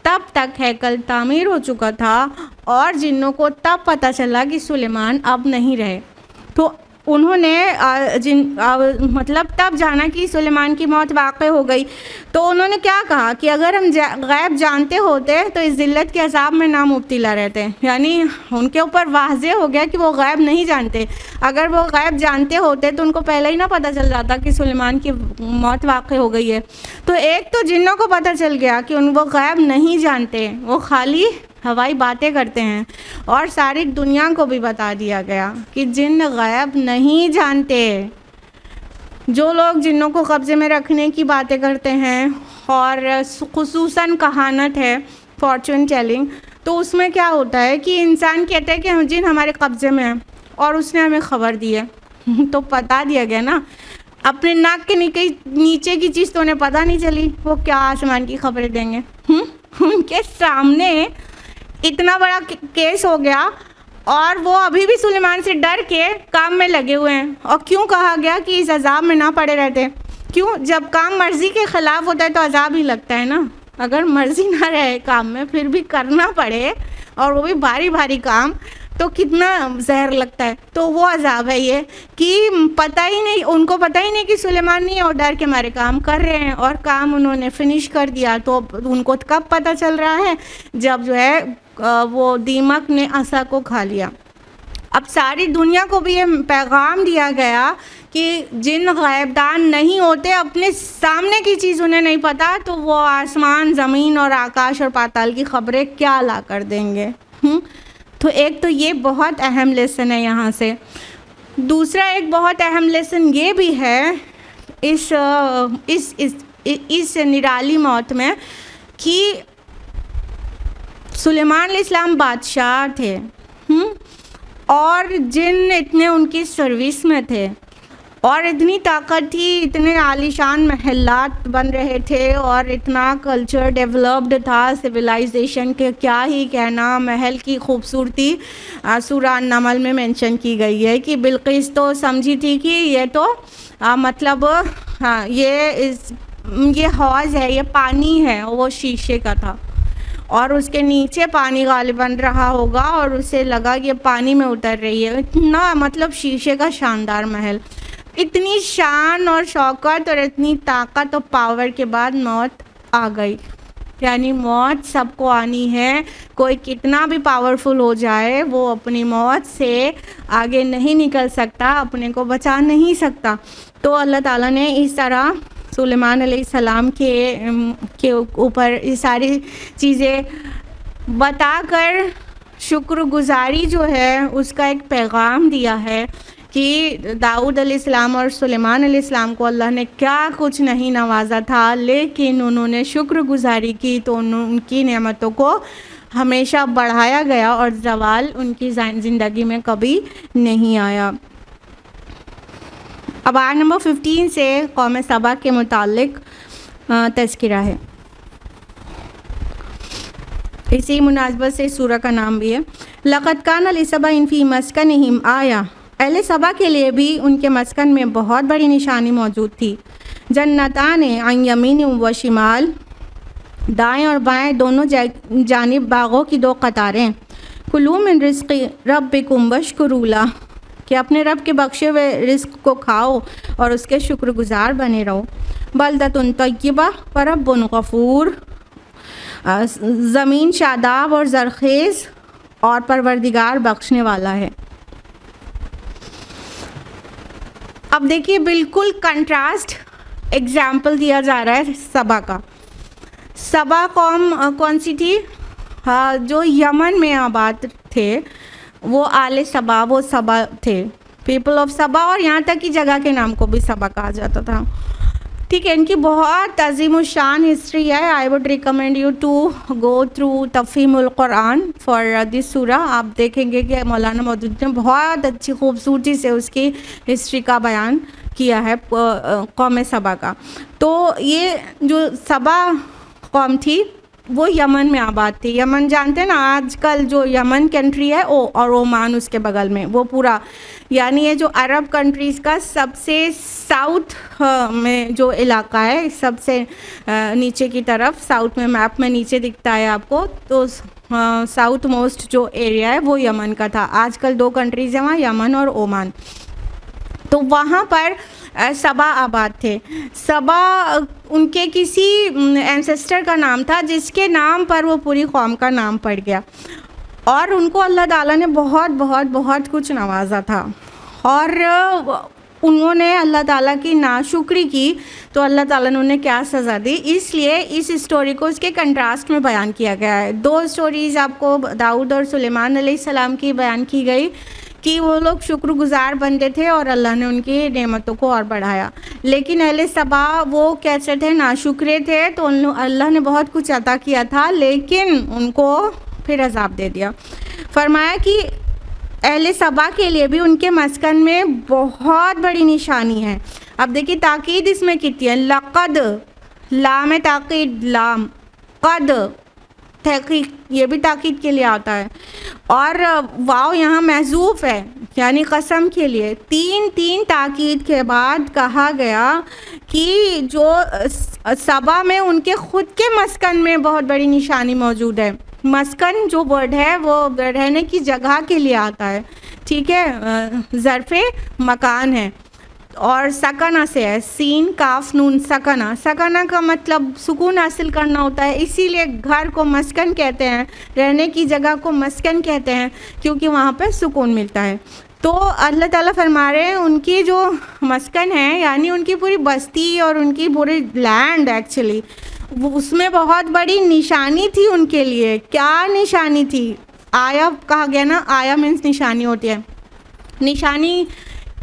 Speaker 1: तब तक हैकल तामीर हो चुका था और जिन्नों को तब पता चला कि सुलेमान अब नहीं रहे। तो उन्होंने मतलब तब जाना कि सुलेमान की मौत वाक़ई हो गई। तो उन्होंने क्या कहा कि अगर हम गैब जानते होते तो इस ज़िल्लत के अज़ाब में ना मुब्तला रहते। यानी उनके ऊपर वाज़े हो गया कि वो गैब नहीं जानते। अगर वो गैब जानते होते तो उनको पहले ही ना पता चल जाता कि सुलेमान की मौत वाक़ई हो गई है। तो एक तो जिन्नों को पता चल गया कि वो गैब नहीं जानते, वो खाली हवाई बातें करते हैं, और सारी दुनिया को भी बता दिया गया कि जिन्न गैब नहीं जानते। जो लोग जिन्नों को कब्ज़े में रखने की बातें करते हैं और खुसूसन कहानत है, फॉर्चून टेलिंग, तो उसमें क्या होता है कि इंसान कहता है कि हम जिन हमारे कब्ज़े में है और उसने हमें ख़बर दी है। तो बता दिया गया ना, अपने नाक के नीचे की चीज़ तो उन्हें पता नहीं चली, वो क्या आसमान की खबरें देंगे। उनके सामने इतना बड़ा केस हो गया और वो अभी भी सुलेमान से डर के काम में लगे हुए हैं। और क्यों कहा गया कि इस अजाब में ना पड़े रहते? क्यों? जब काम मर्ज़ी के ख़िलाफ़ होता है तो अजाब ही लगता है ना। अगर मर्ज़ी ना रहे काम में फिर भी करना पड़े और वो भी भारी भारी काम, तो कितना जहर लगता है। तो वो अजाब है ये कि पता ही नहीं, उनको पता ही नहीं कि सुलेमान नहीं और डर के मारे काम कर रहे हैं और काम उन्होंने फिनिश कर दिया। तो उनको कब पता चल रहा है? जब जो है वो दीमक ने आसा को खा लिया। अब सारी दुनिया को भी ये पैगाम दिया गया कि जिन गैबदान नहीं होते, अपने सामने की चीज़ उन्हें नहीं पता, तो वो आसमान, ज़मीन और आकाश और पाताल की खबरें क्या ला कर देंगे। तो एक तो ये बहुत अहम लेसन है यहाँ से। दूसरा एक बहुत अहम लेसन ये भी है इस निराली मौत में कि सुलेमान अलैहिस्सलाम बादशाह थे और जिन इतने उनकी सर्विस में थे और इतनी ताकत थी, इतने आलीशान महलात बन रहे थे और इतना कल्चर डेवलप्ड था, सिविलाइजेशन के क्या ही कहना। महल की खूबसूरती सूरा नमल में मेंशन की गई है कि बिल्किस तो समझी थी कि ये तो मतलब हाँ ये हौज है, ये पानी है, वो शीशे का था और उसके नीचे पानी गालिबन रहा होगा और उसे लगा कि ये पानी में उतर रही है। इतना मतलब शीशे का शानदार महल, इतनी शान और शौकत और इतनी ताकत और पावर के बाद मौत आ गई। यानी मौत सबको आनी है, कोई कितना भी पावरफुल हो जाए वो अपनी मौत से आगे नहीं निकल सकता, अपने को बचा नहीं सकता। तो अल्लाह ताला ने इस तरह सुलेमान अलैहिस्सलाम के ऊपर ये सारी चीज़ें बताकर शुक्रगुजारी जो है उसका एक पैगाम दिया है कि दाऊद अलैहिस्सलाम और सुलेमान अलैहिस्सलाम को अल्लाह ने क्या कुछ नहीं नवाजा था, लेकिन उन्होंने शुक्रगुजारी की तो उनकी नेमतों को हमेशा बढ़ाया गया और ज़वाल उनकी ज़िंदगी में कभी नहीं आया। अब आयत नंबर 15 से कौम सबा के मुतालिक तज़किरा है। इसी मुनासबत से सूरह का नाम भी है लक़द कान लिसबइन फ़ी मस्कनिहिम आया। अहले सबा के लिए भी उनके मस्कन में बहुत बड़ी निशानी मौजूद थी। जन्नतान अन यमीन व शिमाल, दाएं और बाएं दोनों जानिब बागों की दो कतारें। कुलू मिन रिज़्क़ि रब्बिकुम वश्कुरू लह, कि अपने रब के बख्शे हुए रिस्क को खाओ और उसके शुक्रगुजार बने रहो। बल्दतुन तय्यबा व रब्बुन गफूर, ज़मीन शादाब और ज़रखेज़ और परवरदिगार बख्शने वाला है। अब देखिए बिल्कुल कंट्रास्ट एग्जाम्पल दिया जा रहा है सबा का। सबा कौम कौन सी थी? हाँ, जो यमन में आबाद थे वो आले सबा, वो सबा थे, पीपल ऑफ सबा, और यहाँ तक की जगह के नाम को भी सबा कहा जाता था। ठीक है, इनकी बहुत अजीम शान हिस्ट्री है। I would recommend you to go through Tafheemul Quran for this surah. आप देखेंगे कि मौलाना मौदूद ने बहुत अच्छी खूबसूरती से उसकी हिस्ट्री का बयान किया है कौम सबा का। तो ये जो सबा कौम थी वो यमन में आबाद थी। यमन जानते हैं ना, आजकल जो यमन कंट्री है और ओमान उसके बगल में, वो पूरा यानी ये जो अरब कंट्रीज़ का सबसे साउथ में जो इलाका है, सबसे नीचे की तरफ, साउथ में मैप में नीचे दिखता है आपको, तो साउथ मोस्ट जो एरिया है वो यमन का था। आजकल 2 कंट्रीज़ हैं वहाँ, यमन और ओमान। तो वहाँ पर सबा आबाद थे। सबा उनके किसी एंसेस्टर का नाम था जिसके नाम पर वो पूरी कौम का नाम पड़ गया, और उनको अल्लाह ताला ने बहुत बहुत बहुत कुछ नवाजा था, और उन्होंने अल्लाह ताला की नाशुक्री की तो अल्लाह ताला ने उन्हें क्या सज़ा दी। इसलिए इस स्टोरी को इसके कंट्रास्ट में बयान किया गया है। 2 स्टोरीज़ आपको दाऊद और सुलेमान अलैहिस्सलाम की बयान की गई कि वो लोग शुक्रगुजार बंदे थे और अल्लाह ने उनकी नेमतों को और बढ़ाया। लेकिन अहले सबा वो कैसे थे? नाशुक्रे थे, तो अल्लाह ने बहुत कुछ अता किया था लेकिन उनको फिर अजाब दे दिया। फरमाया कि अहले सबा के लिए भी उनके मस्कन में बहुत बड़ी निशानी है। अब देखिए ताकीद इसमें कितनी है, लक़द, लाम ताकीद, लाम, क़द तहक़ीक़, ये भी ताकीद के लिए आता है, और वाव यहाँ महज़ूफ़ है यानी कसम के लिए। 3 ताकीद के बाद कहा गया कि जो सबा में उनके ख़ुद के मस्कन में बहुत बड़ी निशानी मौजूद है। मस्कन जो वर्ड है वो रहने की जगह के लिए आता है, ठीक है, ज़र्फ़े मकान है, और सकना से है, सीन काफ नून सकना। सकना का मतलब सुकून हासिल करना होता है, इसीलिए घर को मस्कन कहते हैं, रहने की जगह को मस्कन कहते हैं, क्योंकि वहाँ पे सुकून मिलता है। तो अल्लाह ताला फरमा रहे हैं उनकी जो मस्कन है यानी उनकी पूरी बस्ती और उनकी पूरी लैंड एक्चुअली उसमें बहुत बड़ी निशानी थी उनके लिए। क्या निशानी थी? आया कहा गया ना, आया मीन्स निशानी होती है। निशानी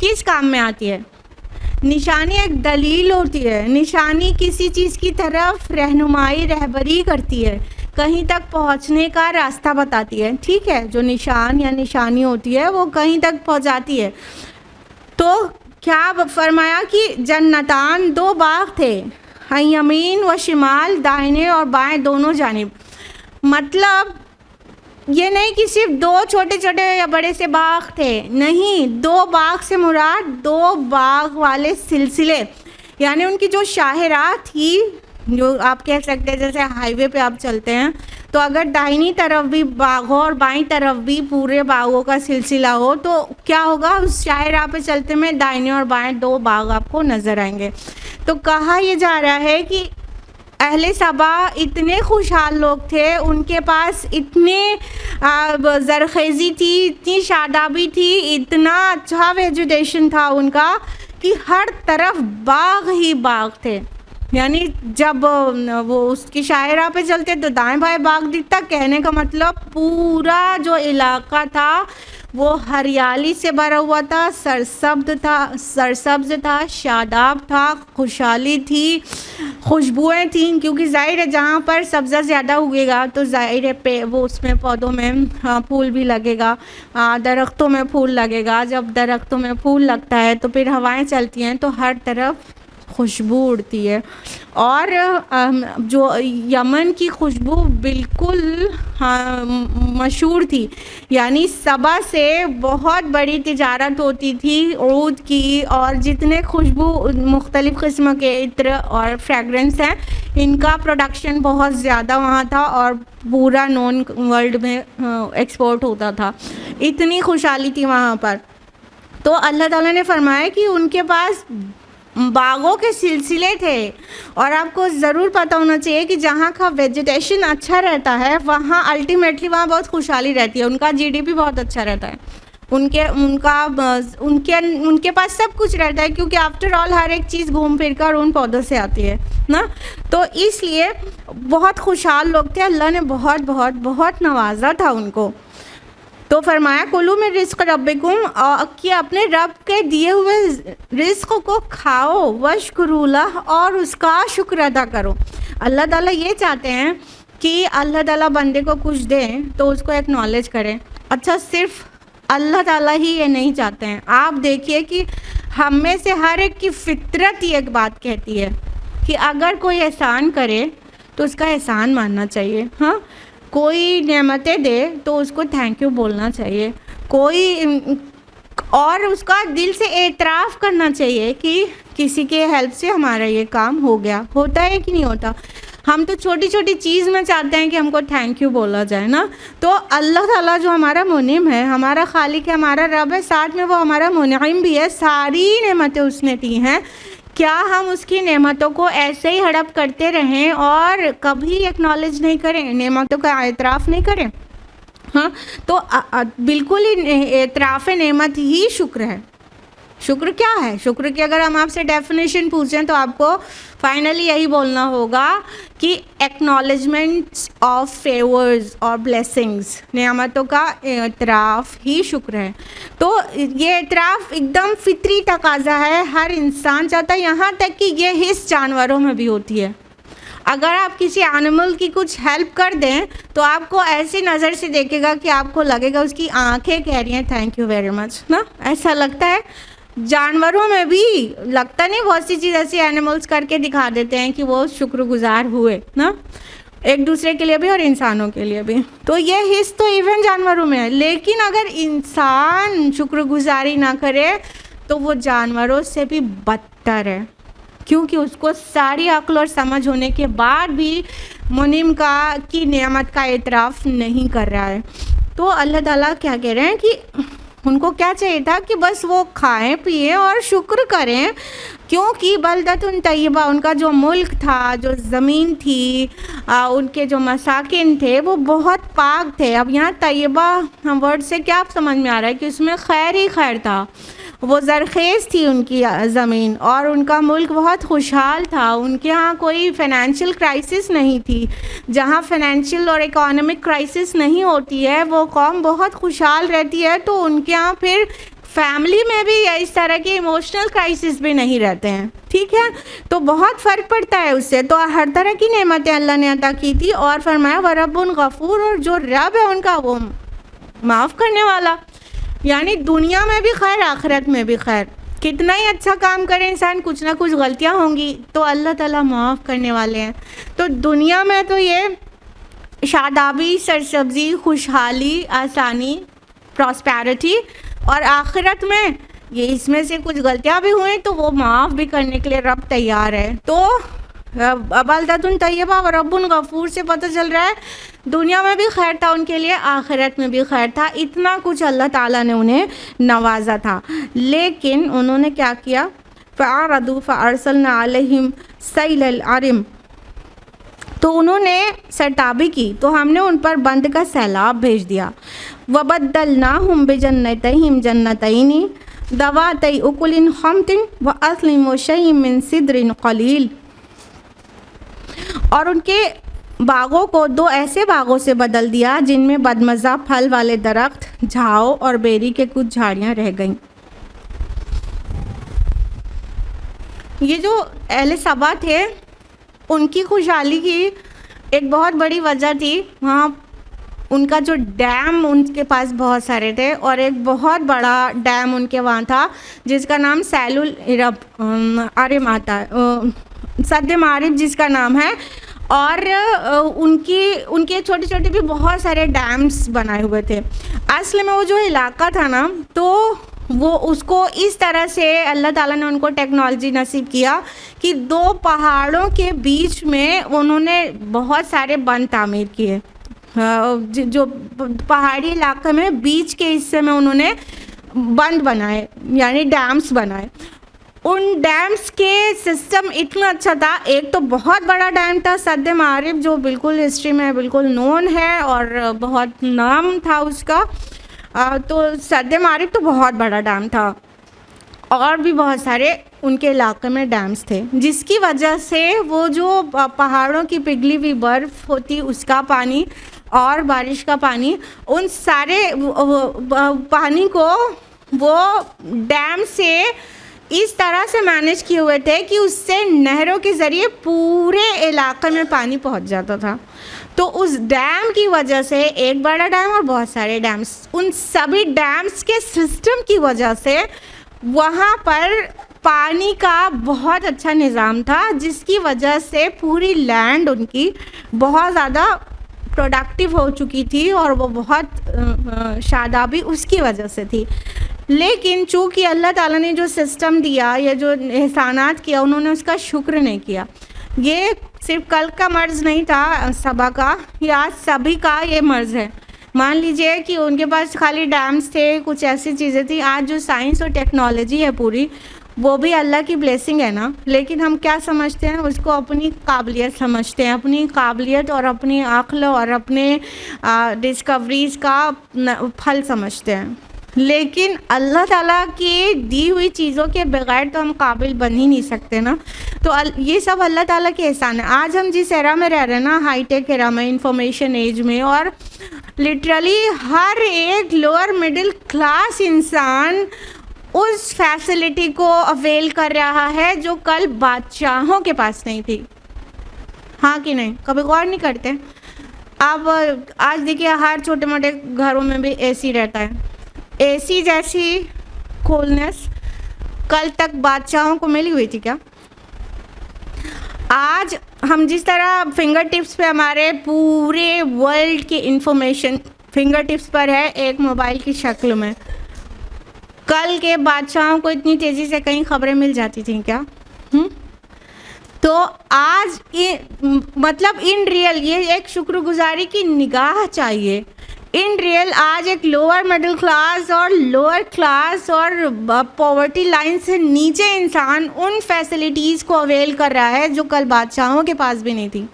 Speaker 1: किस काम में आती है? निशानी एक दलील होती है। निशानी किसी चीज़ की तरफ रहनुमाई, रहबरी करती है, कहीं तक पहुंचने का रास्ता बताती है, ठीक है। जो निशान या निशानी होती है वो कहीं तक पहुंचाती है। तो क्या फरमाया कि जन्नतान, 2 बाग थे, यमीन व शिमाल, दाहिने और बाएं दोनों जानिब। मतलब ये नहीं कि सिर्फ 2 छोटे छोटे या बड़े से बाग थे, नहीं, 2 बाग से मुराद 2 बाग वाले सिलसिले, यानी उनकी जो शाहराह थी, जो आप कह सकते हैं जैसे हाईवे पे आप चलते हैं तो अगर दाहिनी तरफ भी बाग हो और बाईं तरफ भी पूरे बागों का सिलसिला हो तो क्या होगा, उस शाहराह पे चलते में दाहिने और बाएं 2 बाग आपको नज़र आएंगे। तो कहा यह जा रहा है कि अहले सबा इतने खुशहाल लोग थे, उनके पास इतने ज़रखेज़ी थी, इतनी शादाबी थी, इतना अच्छा वेजिटेशन था उनका कि हर तरफ बाग ही बाग थे। यानी जब वो उसकी शायरा पे चलते तो दाएं बाएं बाग दिखता, कहने का मतलब पूरा जो इलाका था वो हरियाली से भरा हुआ था, सरसब्ज था, शादाब था, खुशहाली थी, खुशबुएं थीं, क्योंकि ज़ाहिर है जहाँ पर सब्ज़ा ज़्यादा उगेगा तो ज़ाहिर है पे वो उसमें पौधों में फूल भी लगेगा, दरख्तों में फूल लगेगा। जब दरख्तों में फूल लगता है तो फिर हवाएं चलती हैं तो हर तरफ खुशबू उड़ती है। और जो यमन की खुशबू बिल्कुल मशहूर थी, यानी सबा से बहुत बड़ी तिजारत होती थी ऊद की, और जितने खुशबू मुख्तलिफ़ किस्म के इत्र और फ्रेगरेंस हैं इनका प्रोडक्शन बहुत ज़्यादा वहाँ था और पूरा नॉन वर्ल्ड में एक्सपोर्ट होता था। इतनी खुशहाली थी वहाँ पर। तो अल्लाह ताला ने फरमाया कि उनके पास बागों के सिलसिले थे। और आपको ज़रूर पता होना चाहिए कि जहाँ का वेजिटेशन अच्छा रहता है वहाँ अल्टीमेटली वहाँ बहुत खुशहाली रहती है, उनका जीडीपी बहुत अच्छा रहता है, उनके पास सब कुछ रहता है, क्योंकि आफ्टर ऑल हर एक चीज़ घूम फिर कर उन पौधों से आती है ना। तो इसलिए बहुत खुशहाल लोग थे, अल्लाह ने बहुत बहुत बहुत नवाजा था उनको। तो फरमाया कुलू में रिस्क रब्बिकुम, कि अपने रब के दिए हुए रिस्क को खाओ, वशकुरुल्लाह, और उसका शुक्र अदा करो। अल्लाह ताला ये चाहते हैं कि अल्लाह ताला बंदे को कुछ दें तो उसको एक्नॉलेज करें। अच्छा, सिर्फ अल्लाह ताला ही ये नहीं चाहते हैं, आप देखिए कि हम में से हर एक की फितरत ही एक बात कहती है कि अगर कोई एहसान करे तो उसका एहसान मानना चाहिए। हाँ, कोई नेमतें दे तो उसको थैंक यू बोलना चाहिए, कोई और उसका दिल से एतराफ़ करना चाहिए कि किसी के हेल्प से हमारा ये काम हो गया। होता है कि नहीं होता? हम तो छोटी छोटी चीज़ में चाहते हैं कि हमको थैंक यू बोला जाए ना। तो अल्लाह ताला जो हमारा मुनिम है, हमारा खालिक है, हमारा रब है, साथ में वो हमारा मुनइम भी है, सारी नेमतें उसने दी हैं। क्या हम उसकी नेमतों को ऐसे ही हड़प करते रहें और कभी एक्नॉलेज नहीं करें, नेमतों का एतराफ़ नहीं करें? हाँ, तो बिल्कुल ही एतराफ़ नेमत ही शुक्र है। शुक्र क्या है? शुक्र की अगर हम आपसे डेफिनेशन पूछें तो आपको फाइनली यही बोलना होगा कि एक्नॉलेजमेंट्स ऑफ फेवर्स और ब्लेसिंग्स, नेमतों का एतराफ़ ही शुक्र है। तो ये एतराफ़ एकदम फितरी तकाजा है, हर इंसान चाहता है, यहाँ तक कि ये हिस्स जानवरों में भी होती है। अगर आप किसी एनिमल की कुछ हेल्प कर दें तो आपको ऐसी नज़र से देखेगा कि आपको लगेगा उसकी आंखें कह रही हैं थैंक यू वेरी मच ना, ऐसा लगता है। जानवरों में भी लगता नहीं, बहुत सी चीज़ ऐसी एनिमल्स करके दिखा देते हैं कि वो शुक्रगुजार हुए ना, एक दूसरे के लिए भी और इंसानों के लिए भी। तो ये हिस्स तो इवन जानवरों में है, लेकिन अगर इंसान शुक्रगुजारी ना करे तो वो जानवरों से भी बदतर है, क्योंकि उसको सारी अक्ल और समझ होने के बाद भी मुनिम की नेमत का एतराफ़ नहीं कर रहा है। तो अल्लाह ताला क्या कह रहे हैं कि उनको क्या चाहिए था कि बस वो खाएं पिएं और शुक्र करें, क्योंकि बलदतुन तय्यबा, उनका जो मुल्क था, जो ज़मीन थी, उनके जो मसाकिन थे वो बहुत पाक थे। अब यहाँ तय्यबा वर्ड से क्या समझ में आ रहा है कि उसमें खैर ही खैर था, वो ज़रखेज़ थी उनकी ज़मीन और उनका मुल्क बहुत खुशहाल था। उनके यहाँ कोई फ़ाइनेंशियल क्राइसिस नहीं थी। जहाँ फ़ाइनेंशियल और इकोनॉमिक क्राइसिस नहीं होती है वो कौम बहुत खुशहाल रहती है। तो उनके यहाँ फिर फैमिली में भी इस तरह के इमोशनल क्राइसिस भी नहीं रहते हैं, ठीक है। तो बहुत फ़र्क पड़ता है उससे। तो हर तरह की नेमतें अल्लाह ने अता की थी और फरमाया व रब्बुन गफ़ूर, और जो रब है उनका वो माफ़ करने वाला, यानी दुनिया में भी खैर आखिरत में भी खैर। कितना ही अच्छा काम करे इंसान, कुछ ना कुछ गलतियां होंगी तो अल्लाह ताला माफ़ करने वाले हैं। तो दुनिया में तो ये शादाबी, सरसब्जी, खुशहाली, आसानी, प्रॉस्पेरिटी, और आखिरत में ये इसमें से कुछ गलतियां भी हुई तो वो माफ़ भी करने के लिए रब तैयार है। तो बलदतुन तय्यबा व रब्बुन गफ़ूर से पता चल रहा है दुनिया में भी खैर था उनके लिए, आखिरत में भी खैर था। इतना कुछ अल्लाह ताला ने उन्हें नवाजा था। लेकिन उन्होंने क्या किया? फ़अरदू फ़अरसलना अलैहिम सैलल अरिम, तो उन्होंने सरताबी की तो हमने उन पर बंद का सैलाब भेज दिया। वबद्दलनाहुम बिजन्नतैहिम जन्नतैनी दवातै उकुलिन खम्तिन व अस्लिम व शैइन मिन सिद्रिन कलील, और उनके बागों को दो ऐसे बागों से बदल दिया जिनमें बदमज़ा फल वाले दरख्त, झाओ और बेरी के कुछ झाड़ियाँ रह गईं। ये जो अहले सबा थे उनकी खुशहाली की एक बहुत बड़ी वजह थी, वहाँ उनका जो डैम उनके पास बहुत सारे थे और एक बहुत बड़ा डैम उनके वहाँ था जिसका नाम सैलुल अरिम आता है, सद मारिब जिसका नाम है। और उनके छोटे छोटे भी बहुत सारे डैम्स बनाए हुए थे। असल में वो जो इलाका था ना, तो वो उसको इस तरह से अल्लाह ताला ने उनको टेक्नोलॉजी नसीब किया कि दो पहाड़ों के बीच में उन्होंने बहुत सारे बंद तामीर किए। जो पहाड़ी इलाके में बीच के हिस्से में उन्होंने बंद बनाए, यानी डैम्स बनाए। उन डैम्स के सिस्टम इतना अच्छा था। एक तो बहुत बड़ा डैम था सद मारिब, जो बिल्कुल हिस्ट्री में बिल्कुल नोन है और बहुत नाम था उसका। तो सद मारिब तो बहुत बड़ा डैम था, और भी बहुत सारे उनके इलाके में डैम्स थे, जिसकी वजह से वो जो पहाड़ों की पिघली हुई बर्फ़ होती उसका पानी और बारिश का पानी, उन सारे पानी को वो डैम से इस तरह से मैनेज किए हुए थे कि उससे नहरों के ज़रिए पूरे इलाके में पानी पहुंच जाता था। तो उस डैम की वजह से, एक बड़ा डैम और बहुत सारे डैम्स, उन सभी डैम्स के सिस्टम की वजह से वहाँ पर पानी का बहुत अच्छा निज़ाम था, जिसकी वजह से पूरी लैंड उनकी बहुत ज़्यादा प्रोडक्टिव हो चुकी थी और वो बहुत शादाबी उसकी वजह से थी। लेकिन चूँकि अल्लाह ताला ने जो सिस्टम दिया, ये जो एहसानात किया, उन्होंने उसका शुक्र नहीं किया। ये सिर्फ कल का मर्ज़ नहीं था सबा का, या सभी का ये मर्ज़ है। मान लीजिए कि उनके पास खाली डैम्स थे, कुछ ऐसी चीज़ें थी। आज जो साइंस और टेक्नोलॉजी है पूरी, वो भी अल्लाह की ब्लेसिंग है ना, लेकिन हम क्या समझते हैं उसको? अपनी काबिलियत समझते हैं, अपनी काबिलियत और अपनी अक्ल और अपने डिस्कवरीज़ का फल समझते हैं। लेकिन अल्लाह ताला की दी हुई चीज़ों के बगैर तो हम काबिल बन ही नहीं सकते ना। तो ये सब अल्लाह ताला के एहसान है। आज हम जिस एरा में रह रहे हैं ना, हाईटेक एरा में, इंफॉर्मेशन एज में, और लिटरली हर एक लोअर मिडिल क्लास इंसान उस फैसिलिटी को अवेल कर रहा है जो कल बादशाहों के पास नहीं थी। हाँ कि नहीं? कभी गौर नहीं करते? अब आज देखिए हर छोटे मोटे घरों में भी एसी रहता है। एसी जैसी कूलनेस कल तक बादशाहों को मिली हुई थी क्या? आज हम जिस तरह फिंगर टिप्स पे हमारे पूरे वर्ल्ड की इंफॉर्मेशन फिंगर टिप्स पर है, एक मोबाइल की शक्ल में, कल के बादशाहों को इतनी तेज़ी से कहीं खबरें मिल जाती थी क्या? तो आज मतलब इन रियल ये एक शुक्रगुजारी की निगाह चाहिए। इन रियल आज एक लोअर मिडिल क्लास और लोअर क्लास और पॉवर्टी लाइन से नीचे इंसान उन फैसिलिटीज़ को अवेल कर रहा है जो कल बादशाहों के पास भी नहीं थी।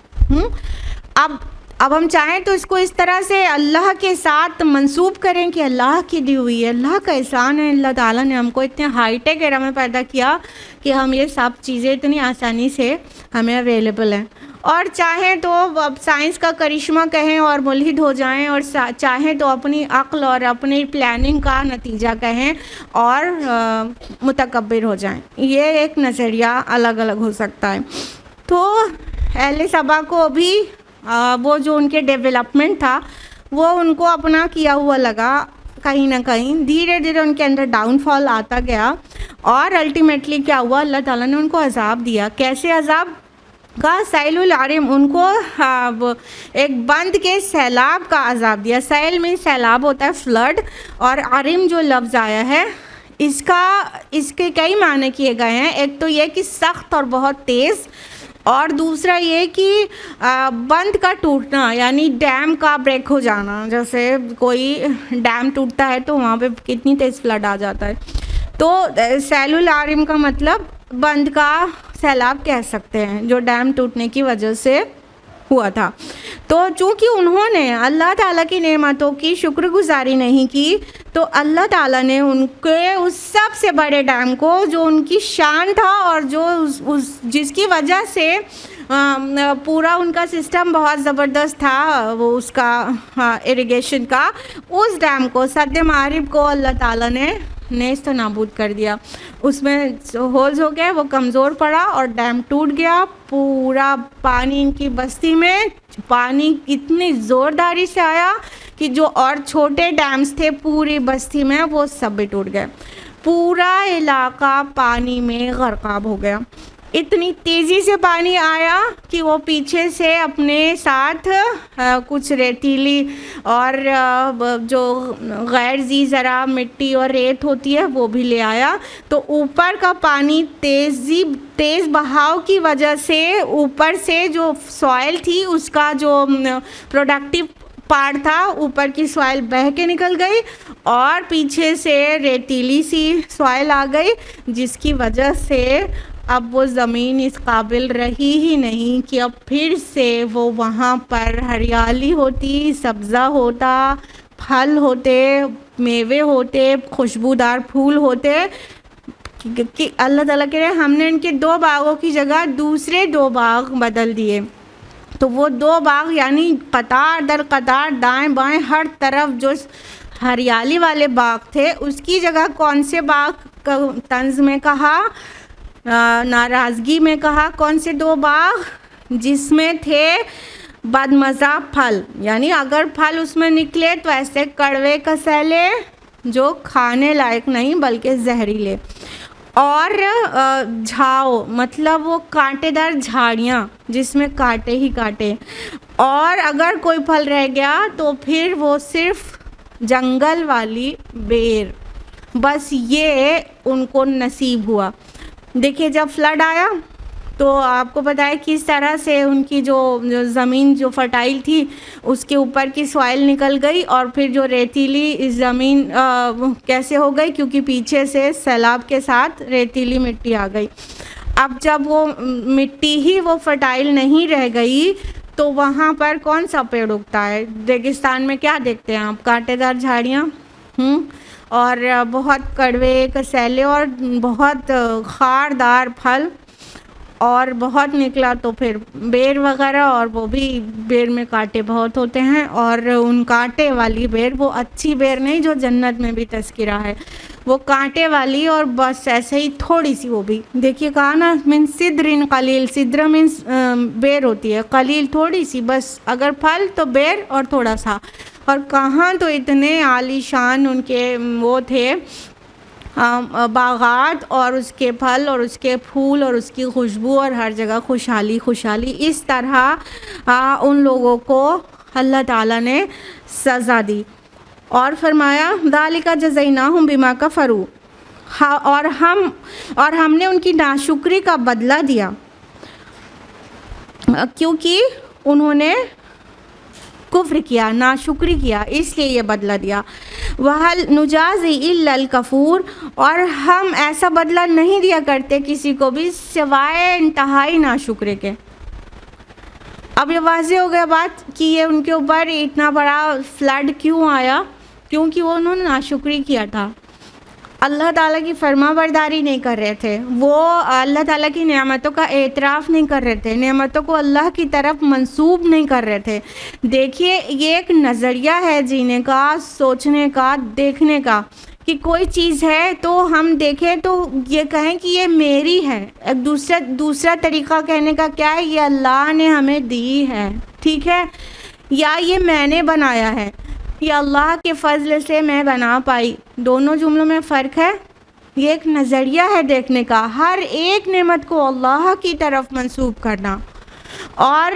Speaker 1: अब हम चाहें तो इसको इस तरह से अल्लाह के साथ मंसूब करें कि अल्लाह की दी हुई है, अल्लाह का एहसान है। अल्लाह ताला ने हमको इतने हाईटेक एरा में पैदा किया कि हम ये सब चीज़ें इतनी आसानी से हमें अवेलेबल हैं। और चाहें तो अब साइंस का करिश्मा कहें और मुल्हिद हो जाएं, और चाहें तो अपनी अक्ल और अपनी प्लानिंग का नतीजा कहें और मुतकब्बिर हो जाएं। ये एक नज़रिया अलग अलग हो सकता है। तो अहले सबा को भी वो जो उनके डेवलपमेंट था वो उनको अपना किया हुआ लगा। कहीं ना कहीं धीरे धीरे उनके अंदर डाउनफॉल आता गया, और अल्टीमेटली क्या हुआ? अल्लाह ताला ने उनको अजाब दिया। कैसे अजाब का? सैलुल आरिम, उनको एक बंद के सैलाब का अजाब दिया। सैल में सैलाब होता है, फ्लड, और आरिम जो लफ्ज़ आया है इसके कई माने किए गए हैं। एक तो ये कि सख्त और बहुत तेज़, और दूसरा ये कि बंद का टूटना, यानी डैम का ब्रेक हो जाना। जैसे कोई डैम टूटता है तो वहाँ पे कितनी तेज़ फ्लड आ जाता है। तो सैलुल आरिम का मतलब बंद का सैलाब कह सकते हैं, जो डैम टूटने की वजह से हुआ था। तो चूँकि उन्होंने अल्लाह ताला की नेमतों की शुक्रगुजारी नहीं की, तो अल्लाह ताला ने उनके उस सबसे बड़े डैम को, जो उनकी शान था और जो जिसकी वजह से पूरा उनका सिस्टम बहुत ज़बरदस्त था, वो उसका इरिगेशन का, उस डैम को, सद मारिब को अल्लाह ताला ने नेस्त नाबूद कर दिया। उसमें होल्स हो गए, वो कमज़ोर पड़ा और डैम टूट गया। पूरा पानी इनकी बस्ती में, पानी इतनी ज़ोरदारी से आया कि जो और छोटे डैम्स थे पूरी बस्ती में, वो सब भी टूट गए। पूरा इलाका पानी में गर्काब हो गया। इतनी तेज़ी से पानी आया कि वो पीछे से अपने साथ कुछ रेतीली और जो गैर जी ज़रा मिट्टी और रेत होती है वो भी ले आया। तो ऊपर का पानी तेज़ बहाव की वजह से ऊपर से जो सॉइल थी उसका जो प्रोडक्टिव पार्ट था, ऊपर की सॉइल बह के निकल गई, और पीछे से रेतीली सी सॉइल आ गई, जिसकी वजह से अब वो ज़मीन इस काबिल रही ही नहीं कि अब फिर से वो वहाँ पर हरियाली होती, सब्ज़ा होता, फल होते, मेवे होते, खुशबूदार फूल होते कि अल्लाह ताला कह रहे हैं हमने इनके 2 बागों की जगह दूसरे 2 बाग बदल दिए। तो वो 2 बाग यानी कतार दर कतार दाएं बाएं हर तरफ जो हरियाली वाले बाग थे, उसकी जगह कौन से बाग का तंज में कहा, नाराज़गी में कहा, कौन से 2 बाग जिसमें थे बदमज़ा फल, यानी अगर फल उसमें निकले तो ऐसे कड़वे कसैले जो खाने लायक नहीं बल्कि जहरीले, और झाओ मतलब वो कांटेदार झाड़ियाँ जिसमें कांटे ही कांटे, और अगर कोई फल रह गया तो फिर वो सिर्फ जंगल वाली बेर, बस ये उनको नसीब हुआ। देखिए जब फ्लड आया तो आपको पता है किस तरह से उनकी जो ज़मीन जो फर्टाइल थी उसके ऊपर की सॉइल निकल गई, और फिर जो रेतीली ज़मीन कैसे हो गई, क्योंकि पीछे से सैलाब के साथ रेतीली मिट्टी आ गई। अब जब वो मिट्टी ही वो फर्टाइल नहीं रह गई तो वहाँ पर कौन सा पेड़ उगता है? रेगिस्तान में क्या देखते हैं आप? कांटेदार झाड़ियाँ और बहुत कड़वे कसैले और बहुत खारदार फल, और बहुत निकला तो फिर बेर वगैरह, और वो भी बेर में कांटे बहुत होते हैं, और उन कांटे वाली बेर वो अच्छी बेर नहीं जो जन्नत में भी तज़किरा है, वो कांटे वाली, और बस ऐसे ही थोड़ी सी, वो भी देखिए कहा ना मीन सिद्रिन कलील, सिद्र मीन्स बेर होती है, कलील थोड़ी सी, बस अगर फल तो बेर और थोड़ा सा, और कहाँ तो इतने आलीशान उनके वो थे बागात, और उसके फल और उसके फूल और उसकी खुशबू, और हर जगह खुशहाली खुशहाली। इस तरह उन लोगों को अल्लाह ताला ने सज़ा दी और फरमाया दालिका जज़ैनाहुम बिमा कफरू, और हमने उनकी नाशुक्री का बदला दिया क्योंकि उन्होंने कुफ्र किया, नाशुक्री किया, इसलिए ये बदला दिया। वहल नुजाज़ी इल्लल कफूर, और हम ऐसा बदला नहीं दिया करते किसी को भी सिवाय इंतहाई नाशुक्रे के। अब ये वाज़ेह हो गया बात कि ये उनके ऊपर इतना बड़ा फ्लड क्यों आया, क्योंकि वो उन्होंने नाशुक्री किया था, अल्लाह ताला की फरमाबरदारी नहीं कर रहे थे, वो अल्लाह ताला की नेमतों का एतराफ़ नहीं कर रहे थे, नेमतों को अल्लाह की तरफ मंसूब नहीं कर रहे थे। देखिए ये एक नज़रिया है जीने का, सोचने का, देखने का, कि कोई चीज़ है तो हम देखें तो ये कहें कि ये मेरी है। एक दूसरा तरीक़ा कहने का क्या है, ये अल्लाह ने हमें दी है, ठीक है, या ये मैंने बनाया है, ये अल्लाह के फ़ज़ल से मैं बना पाई। दोनों जुमलों में फ़र्क है। ये एक नज़रिया है देखने का, हर एक नेमत को अल्लाह की तरफ मंसूब करना, और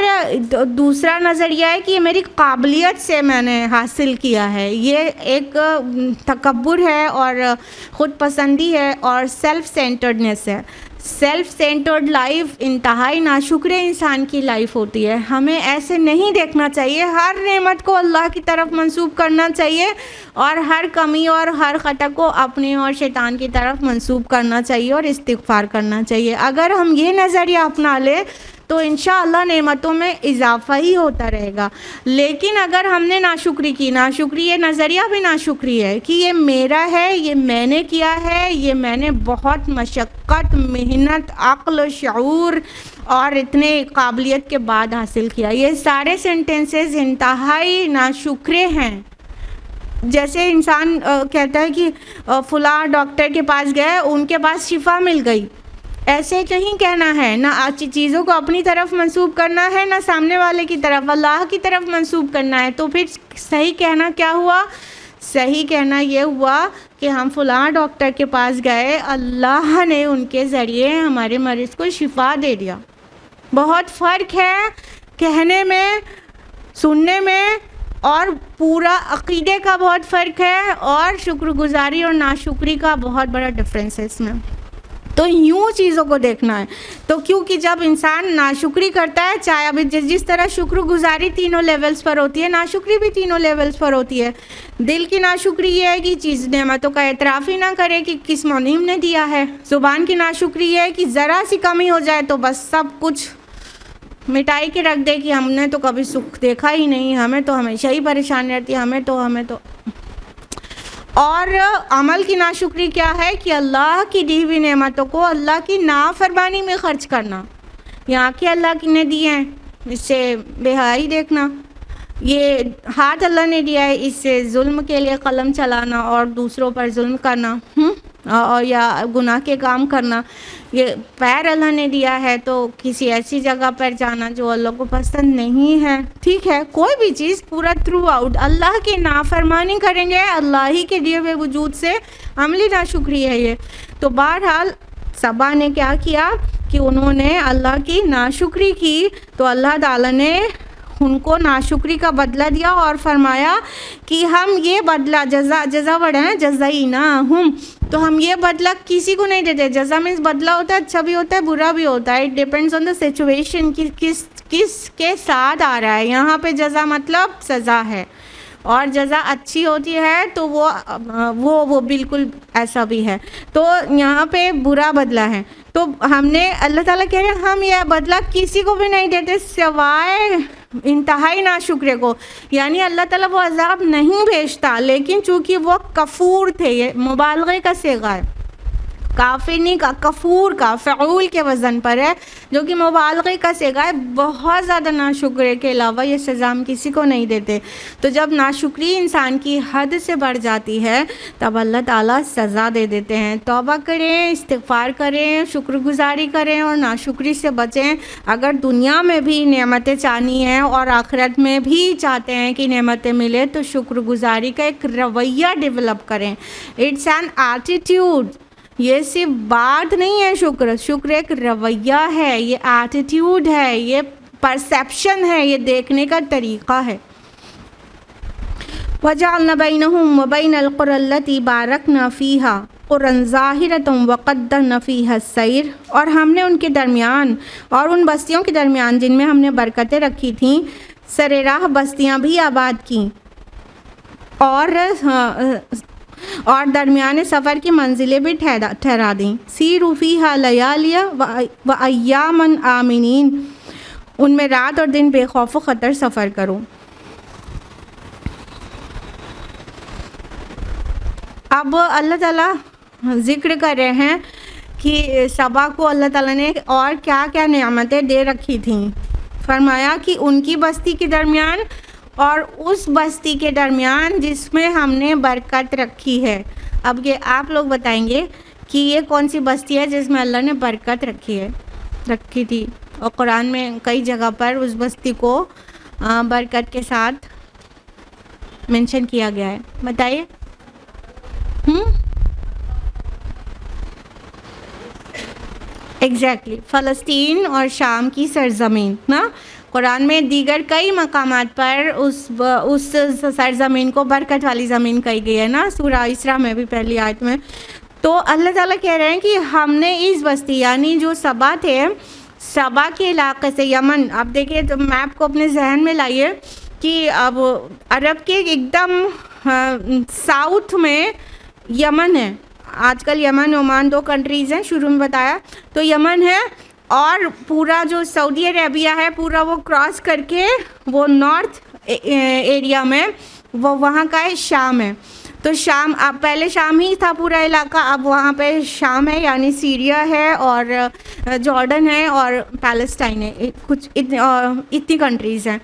Speaker 1: दूसरा नज़रिया है कि ये मेरी काबिलियत से मैंने हासिल किया है। ये एक तकब्बुर है और ख़ुद पसंदी है और सेल्फ़ सेंटर्डनेस है। सेल्फ़ सेंटर्ड लाइफ इंतहाई नाशुक्रे इंसान की लाइफ होती है। हमें ऐसे नहीं देखना चाहिए, हर नेमत को अल्लाह की तरफ मंसूब करना चाहिए, और हर कमी और हर ख़ता को अपने और शैतान की तरफ मंसूब करना चाहिए और इस्तिग़फ़ार करना चाहिए। अगर हम ये नज़रिया अपना लें तो इंशाअल्लाह नेमतों में इजाफ़ा ही होता रहेगा। लेकिन अगर हमने नाशुक्री की, नाशुक्री ये नज़रिया भी नाशुक्री है कि ये मेरा है, ये मैंने किया है, ये मैंने बहुत मशक्क़त, मेहनत, अक्ल, शऊर और इतने काबिलियत के बाद हासिल किया। ये सारे सेंटेंसेस इंतहाई नाशुक्रे हैं। जैसे इंसान कहता है कि फ़लाँ डॉक्टर के पास गए, उनके पास शिफा मिल गई, ऐसे नहीं कहना है, ना अच्छी चीज़ों को अपनी तरफ मंसूब करना है, ना सामने वाले की तरफ, अल्लाह की तरफ मंसूब करना है। तो फिर सही कहना क्या हुआ? सही कहना ये हुआ कि हम फ़लाँ डॉक्टर के पास गए, अल्लाह ने उनके ज़रिए हमारे मरीज़ को शिफा दे दिया। बहुत फ़र्क है कहने में, सुनने में, और पूरा अक़ीदे का बहुत फ़र्क है, और शुक्रगुज़ारी और नाशुक्री का बहुत बड़ा डिफरेंस है इसमें। तो यूँ चीज़ों को देखना है। तो क्योंकि जब इंसान नाशुक्री करता है, चाहे अभी जिस तरह शुक्रगुजारी तीनों लेवल्स पर होती है, नाशुक्री भी तीनों लेवल्स पर होती है। दिल की नाशुक्री ये है कि चीज़ नेमतों का एतराफ़ ही ना करे कि किस मुनीम ने दिया है। ज़ुबान की नाशुक्री ये है कि ज़रा सी कमी हो जाए तो बस सब कुछ मिटाई के रख दे कि हमने तो कभी सुख देखा ही नहीं, हमें तो हमेशा ही परेशानी रहती है, हमें तो। और अमल की नाशुक्री क्या है कि अल्लाह की दी हुई नेमतों को अल्लाह की नाफरमानी में ख़र्च करना। यहाँ के अल्लाह की ने दिए हैं, इससे बेहयाई देखना। ये हाथ अल्लाह ने दिया है, इससे जुल्म के लिए कलम चलाना और दूसरों पर जुल्म करना और या गुनाह के काम करना। ये पैर अल्लाह ने दिया है तो किसी ऐसी जगह पर जाना जो अल्लाह को पसंद नहीं है। ठीक है, कोई भी चीज़ पूरा थ्रू आउट अल्लाह की नाफरमानी करेंगे, अल्लाह ही के दिए हुए वजूद से अमली नाशुक्री है ये। तो बहरहाल सबा ने क्या किया कि उन्होंने अल्लाह की नाशुक्री की, तो अल्लाह ताला ने उनको नाशुक्री का बदला दिया और फरमाया कि हम ये बदला जज़ा बड़ा है, जज़ाई ना हम, तो हम ये बदला किसी को नहीं देते। जज़ा मीन्स बदला होता है, अच्छा भी होता है, बुरा भी होता है। It depends on the situation कि किस के साथ आ रहा है। यहाँ पे जज़ा मतलब सज़ा है, और जज़ा अच्छी होती है तो वो बिल्कुल ऐसा भी है। तो यहाँ पे बुरा बदला है, तो हमने अल्लाह ताला कह रहे हैं हम यह बदला किसी को भी नहीं देते सिवाय इंतहाई नाशुक्रे को। यानी अल्लाह ताला वो अज़ाब नहीं भेजता, लेकिन चूँकि वो कफूर थे, ये मुबालगे का सेगा है, काफिर नहीं का, कफूर का फ़ऊल के वज़न पर है, जो कि मुबालगे का सेगा है। बहुत ज़्यादा नाशुक्रे के अलावा ये सज़ा हम किसी को नहीं देते। तो जब नाशुक्री इंसान की हद से बढ़ जाती है तब अल्लाह ताला सज़ा दे देते हैं। तौबा करें, इस्तिग़फ़ार करें, शुक्रगुजारी करें और नाशुक्री से बचें। अगर दुनिया में भी नेमतें चाहनी हैं और आखिरत में भी चाहते हैं कि नेमतें मिले, तो शुक्रगुजारी का एक रवैया डेवलप करें। इट्स एन एटीट्यूड, ये सिर्फ बात नहीं है। शुक्र एक रवैया है, ये एटीट्यूड है, ये परसेप्शन है, ये देखने का तरीक़ा है। वजअलना बैनहुम व बैनल क़ुरल्लती बारकना फ़ीहा क़ुरन ज़ाहिरतन व क़द्दरना फ़ीहा सैर, और हमने उनके दरमियान और उन बस्तियों के दरमियान जिनमें हमने बरकतें रखी थीं, सरेराह बस्तियाँ भी आबाद की और दरमियान सफ़र की मंजिलें भी ठहरा दी। सीरू फ़ीहा लयालिया व अय्यामन आमिनीन, उनमें रात और दिन बेखौफ व ख़तर सफ़र करो। अब अल्लाह ताला ज़िक्र कर रहे हैं कि सबा को अल्लाह ताला ने और क्या क्या नेमतें दे रखी थीं। फरमाया कि उनकी बस्ती के दरमियान और उस बस्ती के दरमियान जिसमें हमने बरकत रखी है। अब ये आप लोग बताएंगे कि ये कौन सी बस्ती है जिसमें अल्लाह ने बरकत रखी थी। और कुरान में कई जगह पर उस बस्ती को बरकत के साथ मेंशन किया गया है। बताइए। एग्जैक्टली, फ़लस्तीन और शाम की सरज़मीन ना। कुरान में दीगर कई मकामात पर उस सरज़मीन को बरकत वाली ज़मीन कही गई है ना, सूरा इसरा में भी पहली आयत में। तो अल्लाह ताला कह रहे हैं कि हमने इस बस्ती यानी जो सबा थे, सबा के इलाके से यमन, आप देखिए तो मैप को अपने जहन में लाइए कि अब अरब के एकदम साउथ में यमन है। आजकल यमन ओमान 2 कंट्रीज़ हैं, शुरू में बताया। तो यमन है और पूरा जो सऊदी अरेबिया है पूरा वो क्रॉस करके वो नॉर्थ एरिया में वो वहाँ का है शाम है। तो शाम, अब पहले शाम ही था पूरा इलाका, अब वहाँ पे शाम है यानी सीरिया है और जॉर्डन है और पैलेस्टाइन है, कुछ इतनी कंट्रीज़ हैं।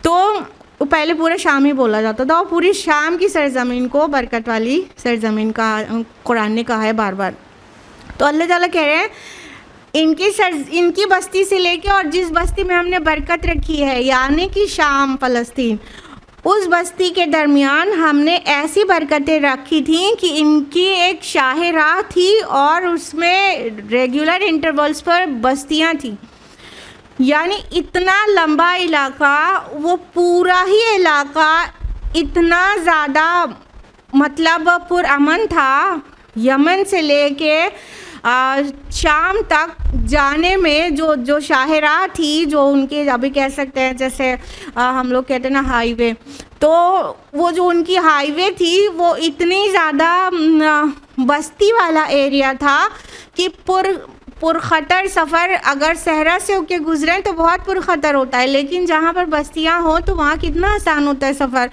Speaker 1: तो पहले पूरा शाम ही बोला जाता था और पूरी शाम की सरज़मीन को बरकत वाली सरज़मीन का कुरान ने कहा है बार बार। तो अल्लाह ताला कह रहे हैं इनकी बस्ती से लेके और जिस बस्ती में हमने बरकत रखी है यानी कि शाम फ़लस्तीन, उस बस्ती के दरमियान हमने ऐसी बरकतें रखी थी कि इनकी एक शाह राह थी और उसमें रेगुलर इंटरवल्स पर बस्तियां थी। यानी इतना लंबा इलाका, वो पूरा ही इलाका इतना ज़्यादा मतलब पुरअमन था। यमन से लेके शाम तक जाने में जो शाहराह थी, जो उनके अभी कह सकते हैं जैसे हम लोग कहते हैं ना हाईवे, तो वो जो उनकी हाईवे थी वो इतनी ज़्यादा बस्ती वाला एरिया था कि पुरखतर सफ़र अगर सहरा से होके गुजरे तो बहुत पुरखतर होता है, लेकिन जहाँ पर बस्तियाँ हो तो वहाँ कितना आसान होता है सफ़र।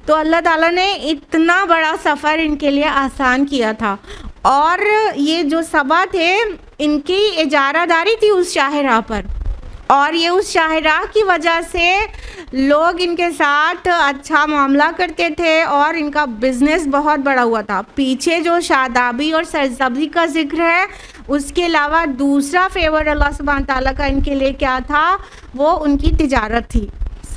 Speaker 1: तो अल्लाह ताला ने इतना बड़ा सफ़र इनके लिए आसान किया था। और ये जो सबा थे इनकी इजारादारी थी उस शाहराह पर, और ये उस शाहराह की वजह से लोग इनके साथ अच्छा मामला करते थे और इनका बिज़नेस बहुत बड़ा हुआ था। पीछे जो शादाबी और सरसब्ज़ी का ज़िक्र है, उसके अलावा दूसरा फेवर अल्लाह सुब्हान ताला का इनके लिए क्या था, वो उनकी तिजारत थी।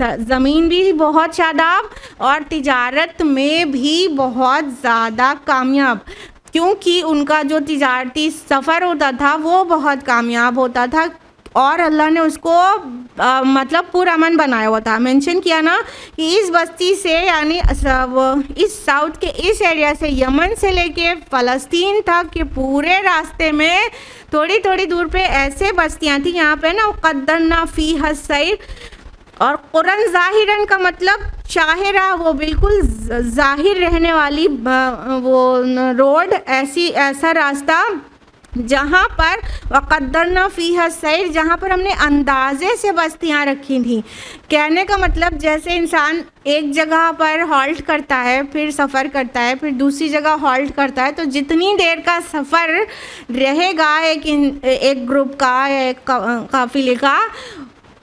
Speaker 1: ज़मीन भी बहुत शादाब और तिजारत में भी बहुत ज़्यादा कामयाब, क्योंकि उनका जो तिजारती सफ़र होता था वो बहुत कामयाब होता था और अल्लाह ने उसको मतलब पुरअमन बनाया हुआ था। मेंशन किया ना कि इस बस्ती से यानी इस साउथ के इस एरिया से यमन से लेके फ़लस्तीन तक के पूरे रास्ते में थोड़ी थोड़ी दूर पे ऐसे बस्तियाँ थी, यहाँ पे ना क़द्दरना फ़ीहा सैर, और कुरन ज़ाहिरन का मतलब शाहराह, वो बिल्कुल ज़ाहिर रहने वाली वो रोड, ऐसा रास्ता जहाँ पर वक़द्दरना फ़ीहा सैर, जहाँ पर हमने अंदाज़े से बस्तियाँ रखी थी। कहने का मतलब जैसे इंसान एक जगह पर हॉल्ट करता है, फिर सफ़र करता है, फिर दूसरी जगह हॉल्ट करता है, तो जितनी देर का सफ़र रहेगा एक ग्रुप का या एक काफ़िले का,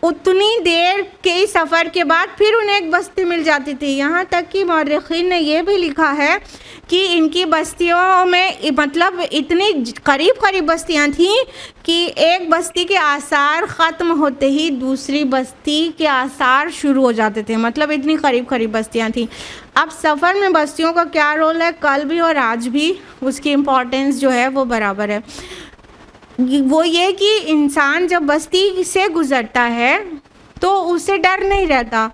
Speaker 1: उतनी देर के सफ़र के बाद फिर उन्हें एक बस्ती मिल जाती थी। यहाँ तक कि मौरख़ीन ने यह भी लिखा है कि इनकी बस्तियों में मतलब इतनी करीब बस्तियाँ थीं कि एक बस्ती के आसार ख़त्म होते ही दूसरी बस्ती के आसार शुरू हो जाते थे, मतलब इतनी करीब बस्तियाँ थीं। अब सफ़र में बस्तियों का क्या रोल है, कल भी और आज भी उसकी इम्पोर्टेंस जो है वो बराबर है। वो ये कि इंसान जब बस्ती से गुज़रता है तो उसे डर नहीं रहता,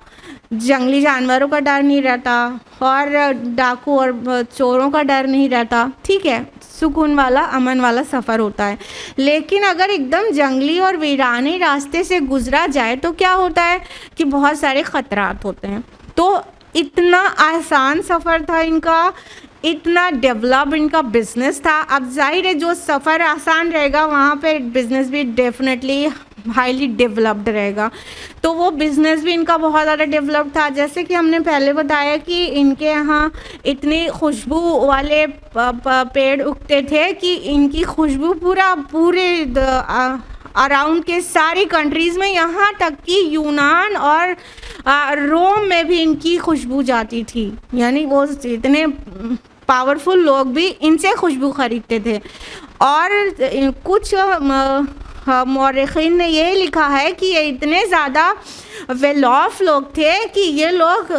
Speaker 1: जंगली जानवरों का डर नहीं रहता और डाकू और चोरों का डर नहीं रहता, ठीक है, सुकून वाला अमन वाला सफ़र होता है। लेकिन अगर एकदम जंगली और वीरानी रास्ते से गुज़रा जाए तो क्या होता है कि बहुत सारे ख़तरात होते हैं। तो इतना आसान सफ़र था इनका, इतना डेवलप इनका बिज़नेस था। अब जाहिर है जो सफ़र आसान रहेगा वहाँ पे बिज़नेस भी डेफिनेटली हाईली डेवलप्ड रहेगा, तो वो बिज़नेस भी इनका बहुत ज़्यादा डेवलप था। जैसे कि हमने पहले बताया कि इनके यहाँ इतनी खुशबू वाले पेड़ उगते थे कि इनकी खुशबू पूरे अराउंड के सारी कंट्रीज़ में, यहाँ तक कि यूनान और रोम में भी इनकी खुशबू जाती थी। यानी वो इतने पावरफुल लोग भी इनसे खुशबू ख़रीदते थे। और कुछ मौरख़ीन ने ये लिखा है कि ये इतने ज़्यादा वेल ऑफ लोग थे कि ये लोग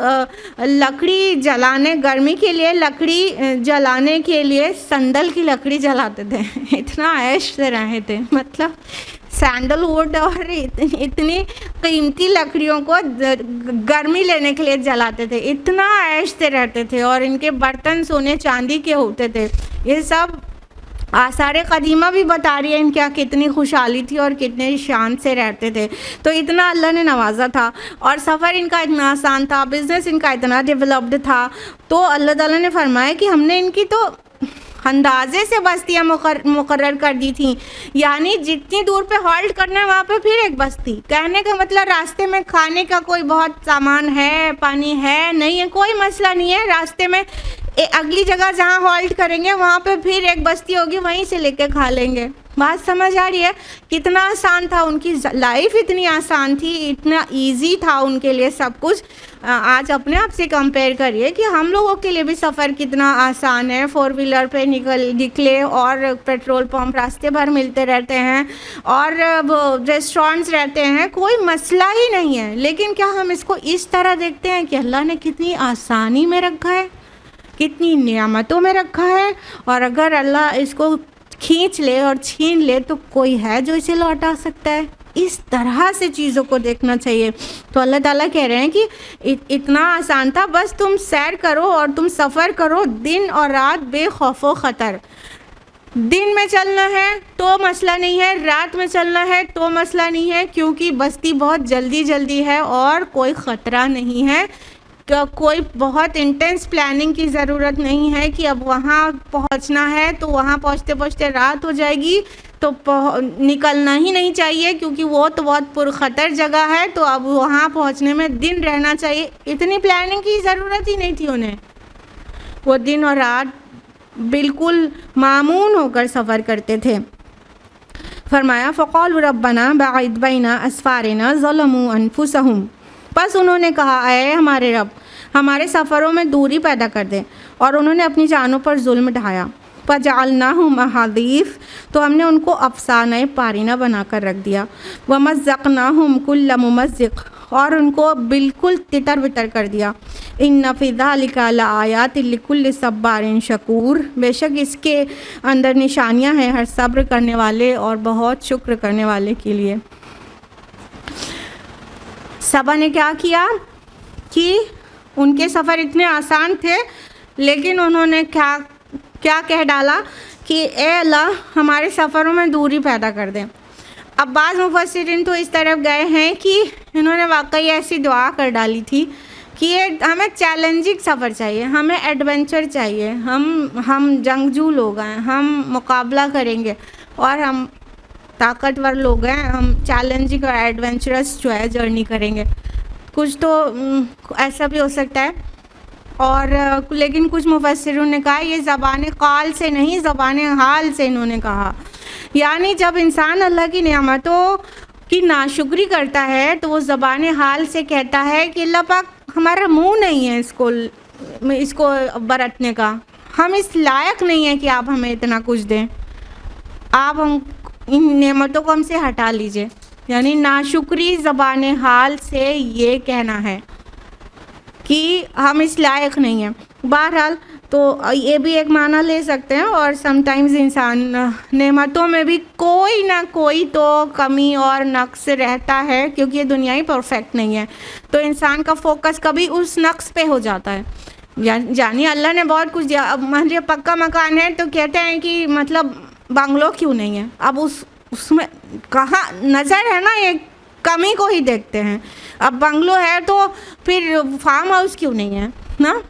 Speaker 1: लकड़ी जलाने, गर्मी के लिए लकड़ी जलाने के लिए संदल की लकड़ी जलाते थे। इतना ऐश से रहे थे, मतलब सैंडलवुड और इतनी कीमती लकड़ियों को गर्मी लेने के लिए जलाते थे, इतना ऐश से रहते थे। और इनके बर्तन सोने चांदी के होते थे। ये सब आसार क़दीमा भी बता रही है इनके कितनी खुशहाली थी और कितने शान से रहते थे। तो इतना अल्लाह ने नवाजा था और सफ़र इनका इतना आसान था, बिज़नेस इनका इतना डेवलप्ड था। तो अल्लाह ताला ने फरमाया कि हमने इनकी तो अंदाजे से बस्तियाँ मुकर्रर कर दी थी, यानी जितनी दूर पे हॉल्ट करना है वहाँ पे फिर एक बस्ती। कहने का मतलब रास्ते में खाने का कोई बहुत सामान है, पानी है, नहीं है, कोई मसला नहीं है। रास्ते में अगली जगह जहाँ हॉल्ट करेंगे वहाँ पे फिर एक बस्ती होगी, वहीं से लेके खा लेंगे। बात समझ आ रही है? कितना आसान था, उनकी लाइफ इतनी आसान थी, इतना इजी था उनके लिए सब कुछ। आज अपने आप से कंपेयर करिए कि हम लोगों के लिए भी सफ़र कितना आसान है। 4 व्हीलर पे निकले और पेट्रोल पंप रास्ते भर मिलते रहते हैं और रेस्टोरेंट्स रहते हैं, कोई मसला ही नहीं है। लेकिन क्या हम इसको इस तरह देखते हैं कि अल्लाह ने कितनी आसानी में रखा है, कितनी नियामतों में रखा है, और अगर अल्लाह इसको खींच ले और छीन ले तो कोई है जो इसे लौटा सकता है? इस तरह से चीज़ों को देखना चाहिए। तो अल्लाह ताला कह रहे हैं कि इतना आसान था, बस तुम सैर करो और तुम सफ़र करो दिन और रात बेखौफ व ख़तर। दिन में चलना है तो मसला नहीं है, रात में चलना है तो मसला नहीं है, क्योंकि बस्ती बहुत जल्दी जल्दी है और कोई ख़तरा नहीं है। कोई बहुत इंटेंस प्लानिंग की ज़रूरत नहीं है कि अब वहाँ पहुँचना है तो वहाँ पहुँचते पहुँचते रात हो जाएगी तो निकलना ही नहीं चाहिए, क्योंकि वो तो बहुत पुरखतर जगह है, तो अब वहाँ पहुँचने में दिन रहना चाहिए। इतनी प्लानिंग की ज़रूरत ही नहीं थी उन्हें। वो दिन और रात बिल्कुल मामून होकर सफ़र करते थे। फरमाया फ़क़ालू रब्बना बअद बैना अस्फ़ारिना ज़लमू अनफुसहुम, बस उन्होंने कहा अय हमारे रब, हमारे सफ़रों में दूरी पैदा कर दें, और उन्होंने अपनी जानों पर जुल्म ढाया। फ़जअलनाहुम अहादीस, तो हमने उनको अफ़साना पारीना बनाकर रख दिया। वमज़्ज़क़नाहुम कुल्ल मुमज़्ज़िक़, और उनको बिल्कुल तितर बितर कर दिया। इन्ना फ़ी ज़ालिका लआयातिन लिकुल्लि सब्बारिन शकूर, बेशक इसके अंदर निशानियां हैं हर सब्र करने वाले और बहुत शुक्र करने वाले के लिए। सबा ने क्या किया कि उनके सफ़र इतने आसान थे, लेकिन उन्होंने क्या कह डाला कि ए अल्लाह हमारे सफ़रों में दूरी पैदा कर दें। अब बाज़ मुफस्सिरीन तो इस तरफ गए हैं कि इन्होंने वाकई ऐसी दुआ कर डाली थी कि ये हमें चैलेंजिंग सफ़र चाहिए, हमें एडवेंचर चाहिए, हम जंगजू लोग हैं, हम मुकाबला करेंगे और हम ताकतवर लोग हैं, हम चैलेंजिंग और एडवेंचरस जो है जर्नी करेंगे। कुछ तो ऐसा भी हो सकता है, और लेकिन कुछ मुफस्सिरों ने कहा ये ज़बान क़ाल से नहीं, ज़बान हाल से इन्होंने कहा। यानी जब इंसान अल्लाह की नेमतों की नाशुक्री करता है तो वो ज़बान हाल से कहता है कि अल्लाह पाक हमारा मुँह नहीं है इसको बरतने का, हम इस लायक नहीं है कि आप हमें इतना कुछ दें, आप हम इन नेमतों को हमसे हटा लीजिए। यानी नाशुक्री ज़बान हाल से ये कहना है कि हम इस लायक नहीं हैं। बहरहाल तो ये भी एक माना ले सकते हैं, और समटाइम्स इंसान नेमतों में भी कोई ना कोई तो कमी और नक्स रहता है, क्योंकि ये दुनिया ही परफेक्ट नहीं है, तो इंसान का फोकस कभी उस नक्स पे हो जाता है। जानिए अल्लाह ने बहुत कुछ दिया, अब मान लीजिए पक्का मकान है तो कहते हैं कि मतलब बंगलो क्यों नहीं है, अब उसमें कहाँ नज़र है ना, ये कमी को ही देखते हैं। अब बंगलो है तो फिर फार्म हाउस क्यों नहीं है ना,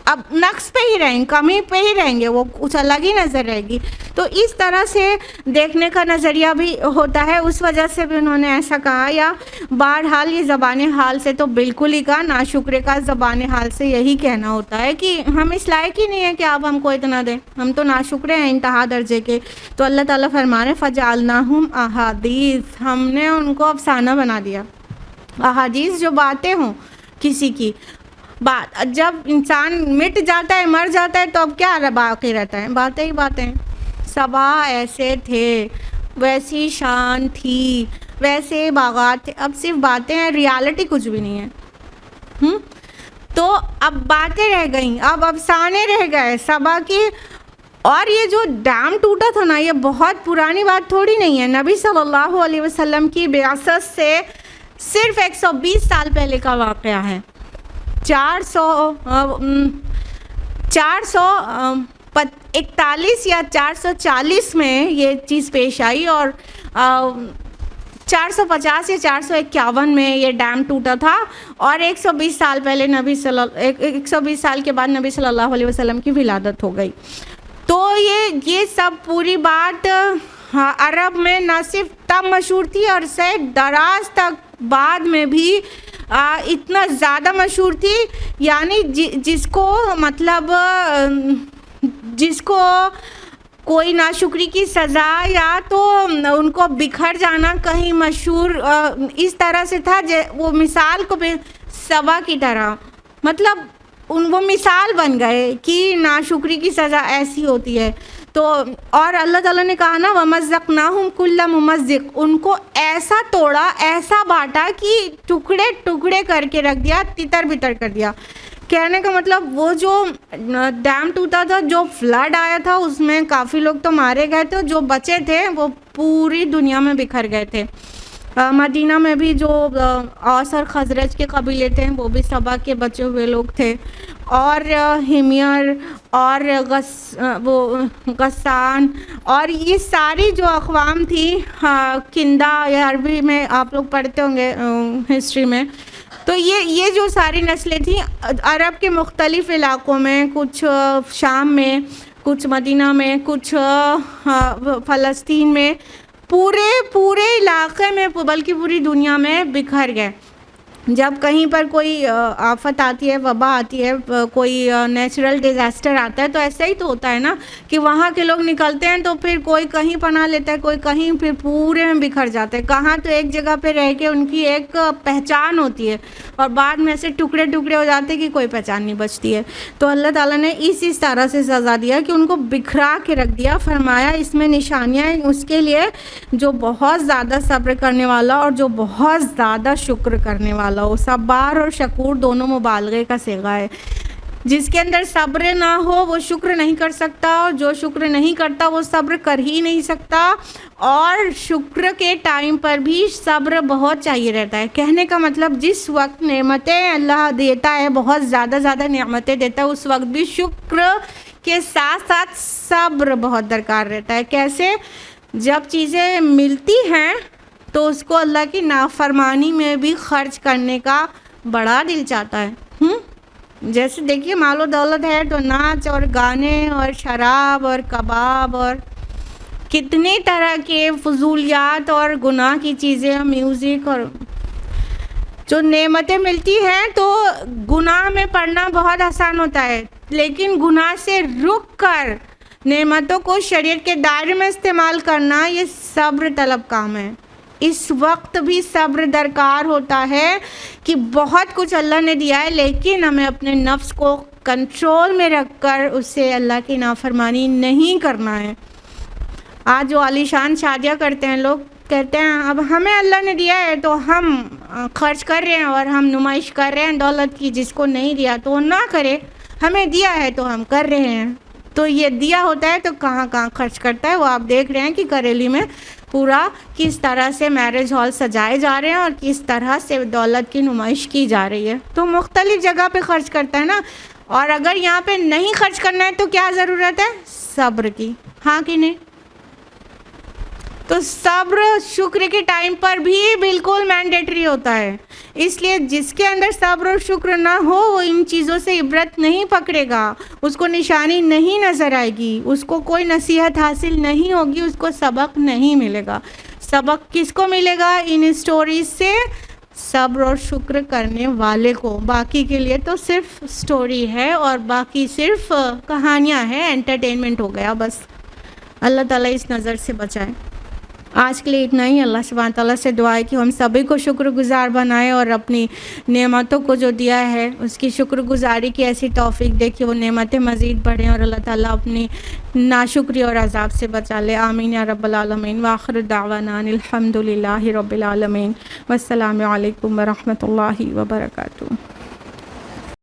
Speaker 1: अब नक्स पे ही रहेंगे, कमी पे ही रहेंगे, वो कुछ अलग ही नज़र रहेगी। तो इस तरह से देखने का नज़रिया भी होता है, उस वजह से भी उन्होंने ऐसा कहा। या बहरहाल ये ज़बान हाल से तो बिल्कुल ही कहा, नाशुक्रे का ज़बान हाल से यही कहना होता है कि हम इस लायक ही नहीं है कि आप हमको इतना दें, हम तो नाशुक्रे हैं इंतहा दर्जे के। तो अल्लाह ताला फरमा रहे फ़जअलनाहुम अहादीस, हमने उनको अफसाना बना दिया। अहादीस जो बातें हों किसी की बात, जब इंसान मिट जाता है, मर जाता है, तो अब क्या बाकी रहता है, बातें ही बातें। सबा ऐसे थे, वैसी शान थी, वैसे बागात थे, अब सिर्फ बातें हैं, रियलिटी कुछ भी नहीं है। तो अब बातें रह गईं, अब अफसाने रह गए सबा की। और ये जो डैम टूटा था ना, ये बहुत पुरानी बात थोड़ी नहीं है, नबी सल्लल्लाहु अलैहि वसल्लम की बिआसत से सिर्फ 120 साल पहले का वाक़या है। 441 या 440 में ये चीज़ पेश आई, और 450 या 451 में ये डैम टूटा था, और 120 साल पहले 120 साल के बाद नबी सल्लल्लाहु अलैहि वसल्लम की विलादत हो गई। तो ये सब पूरी बात अरब में न सिर्फ तब मशहूर थी, और से दराज तक बाद में भी इतना ज़्यादा मशहूर थी। यानी जिसको मतलब जिसको कोई नाशुक्री की सज़ा या तो उनको बिखर जाना कहीं मशहूर इस तरह से था, वो मिसाल को सबा की तरह, मतलब वो मिसाल बन गए कि नाशुक्री की सज़ा ऐसी होती है। तो और अल्लाह ताला ने कहा ना वमज़्ज़क़नाहुम कुल्ल मुमज़्ज़िक़, उनको ऐसा तोड़ा, ऐसा बांटा कि टुकड़े टुकड़े करके रख दिया, तितर बितर कर दिया। कहने का मतलब वो जो डैम टूटा था, जो फ्लड आया था, उसमें काफ़ी लोग तो मारे गए थे, जो बचे थे वो पूरी दुनिया में बिखर गए थे। मदीना में भी जो औस और खजरज के कबीले थे वो भी सबा के बचे हुए लोग थे, और हिमयर और गस्सान और ये सारी जो अक़वाम थी, किंदा या अरबी में आप लोग पढ़ते होंगे हिस्ट्री में, तो ये जो सारी नस्लें थी अरब के मुख्तलिफ़ इलाक़ों में, कुछ शाम में, कुछ मदीना में, कुछ फ़लस्तीन में, पूरे इलाक़े में बल्कि पूरी दुनिया में बिखर गए। जब कहीं पर कोई आफत आती है, वबा आती है, कोई नेचुरल डिज़ास्टर आता है, तो ऐसा ही तो होता है ना कि वहाँ के लोग निकलते हैं तो फिर कोई कहीं पनाह लेता है, कोई कहीं, फिर पूरे में बिखर जाते हैं। कहाँ तो एक जगह पे रह के उनकी एक पहचान होती है और बाद में ऐसे टुकड़े टुकड़े हो जाते हैं कि कोई पहचान नहीं बचती है। तो अल्लाह ताला ने इस तरह से सज़ा दिया कि उनको बिखरा के रख दिया। फरमाया इसमें निशानियाँ हैं उसके लिए जो बहुत ज़्यादा सब्र करने वाला और जो बहुत ज़्यादा शुक्र करने वाला हो। सब्बार और शकूर दोनों मुबालगे का सीगा है। जिसके अंदर सब्र ना हो वो शुक्र नहीं कर सकता, और जो शुक्र नहीं करता वो सब्र कर ही नहीं सकता। और शुक्र के टाइम पर भी सब्र बहुत चाहिए रहता है। कहने का मतलब जिस वक्त नेमतें अल्लाह देता है, बहुत ज़्यादा नेमतें देता है, उस वक्त भी शुक्र के साथ साथ सब्र बहुत दरकार रहता है। कैसे? जब चीज़ें मिलती हैं तो उसको अल्लाह की नाफरमानी में भी खर्च करने का बड़ा दिल चाहता है। जैसे देखिए मालो दौलत है तो नाच और गाने और शराब और कबाब और कितनी तरह के फजूलियात और गुनाह की चीज़ें, म्यूज़िक, और जो नेमतें मिलती हैं तो गुनाह में पड़ना बहुत आसान होता है, लेकिन गुनाह से रुक कर नेमतों को शरीयत के दायरे में इस्तेमाल करना ये सब्र तलब काम है। इस वक्त भी सब्र दरकार होता है कि बहुत कुछ अल्लाह ने दिया है, लेकिन हमें अपने नफ्स को कंट्रोल में रखकर उससे अल्लाह की नाफरमानी नहीं करना है। आज जो आलीशान शादियाँ करते हैं लोग, कहते हैं अब हमें अल्लाह ने दिया है तो हम खर्च कर रहे हैं और हम नुमाइश कर रहे हैं दौलत की। जिसको नहीं दिया तो वो ना करे, हमें दिया है तो हम कर रहे हैं। तो ये दिया होता है तो कहाँ खर्च करता है वो आप देख रहे हैं कि करेली में पूरा किस तरह से मैरिज हॉल सजाए जा रहे हैं और किस तरह से दौलत की नुमाइश की जा रही है। तो मुख्तलिफ जगह पे खर्च करता है ना। और अगर यहाँ पे नहीं खर्च करना है तो क्या ज़रूरत है? सब्र की, हाँ कि नहीं? तो सब्र शुक्र के टाइम पर भी बिल्कुल मैंडेटरी होता है। इसलिए जिसके अंदर सब्र और शुक्र ना हो वो इन चीज़ों से इबरत नहीं पकड़ेगा, उसको निशानी नहीं नज़र आएगी, उसको कोई नसीहत हासिल नहीं होगी, उसको सबक नहीं मिलेगा। सबक किसको मिलेगा? इन स्टोरीज से सब्र और शुक्र करने वाले को। बाकी के लिए तो सिर्फ स्टोरी है और बाकी सिर्फ कहानियाँ हैं, एंटरटेनमेंट हो गया बस। अल्लाह ताला इस नज़र से बचाए। आज के लिए इतना ही। अल्लाह सुब्हान तआला से दुआ है कि हम सभी को शुक्रगुजार बनाए और अपनी नेमतों को जो दिया है उसकी शुक्रगुजारी की ऐसी तौफीक दे कि वो नेमतें मज़ीद बढ़ें और अल्लाह ताला अपनी नाशुक्री और अज़ाब से बचा ले। आमीन या रब्बल आलमीन। व आखिर दावाना अनिल हम्दुलिल्लाहि रब्बिल आलमीन। वस्सलामु अलैकुम व रहमतुल्लाहि व बरकातुहू।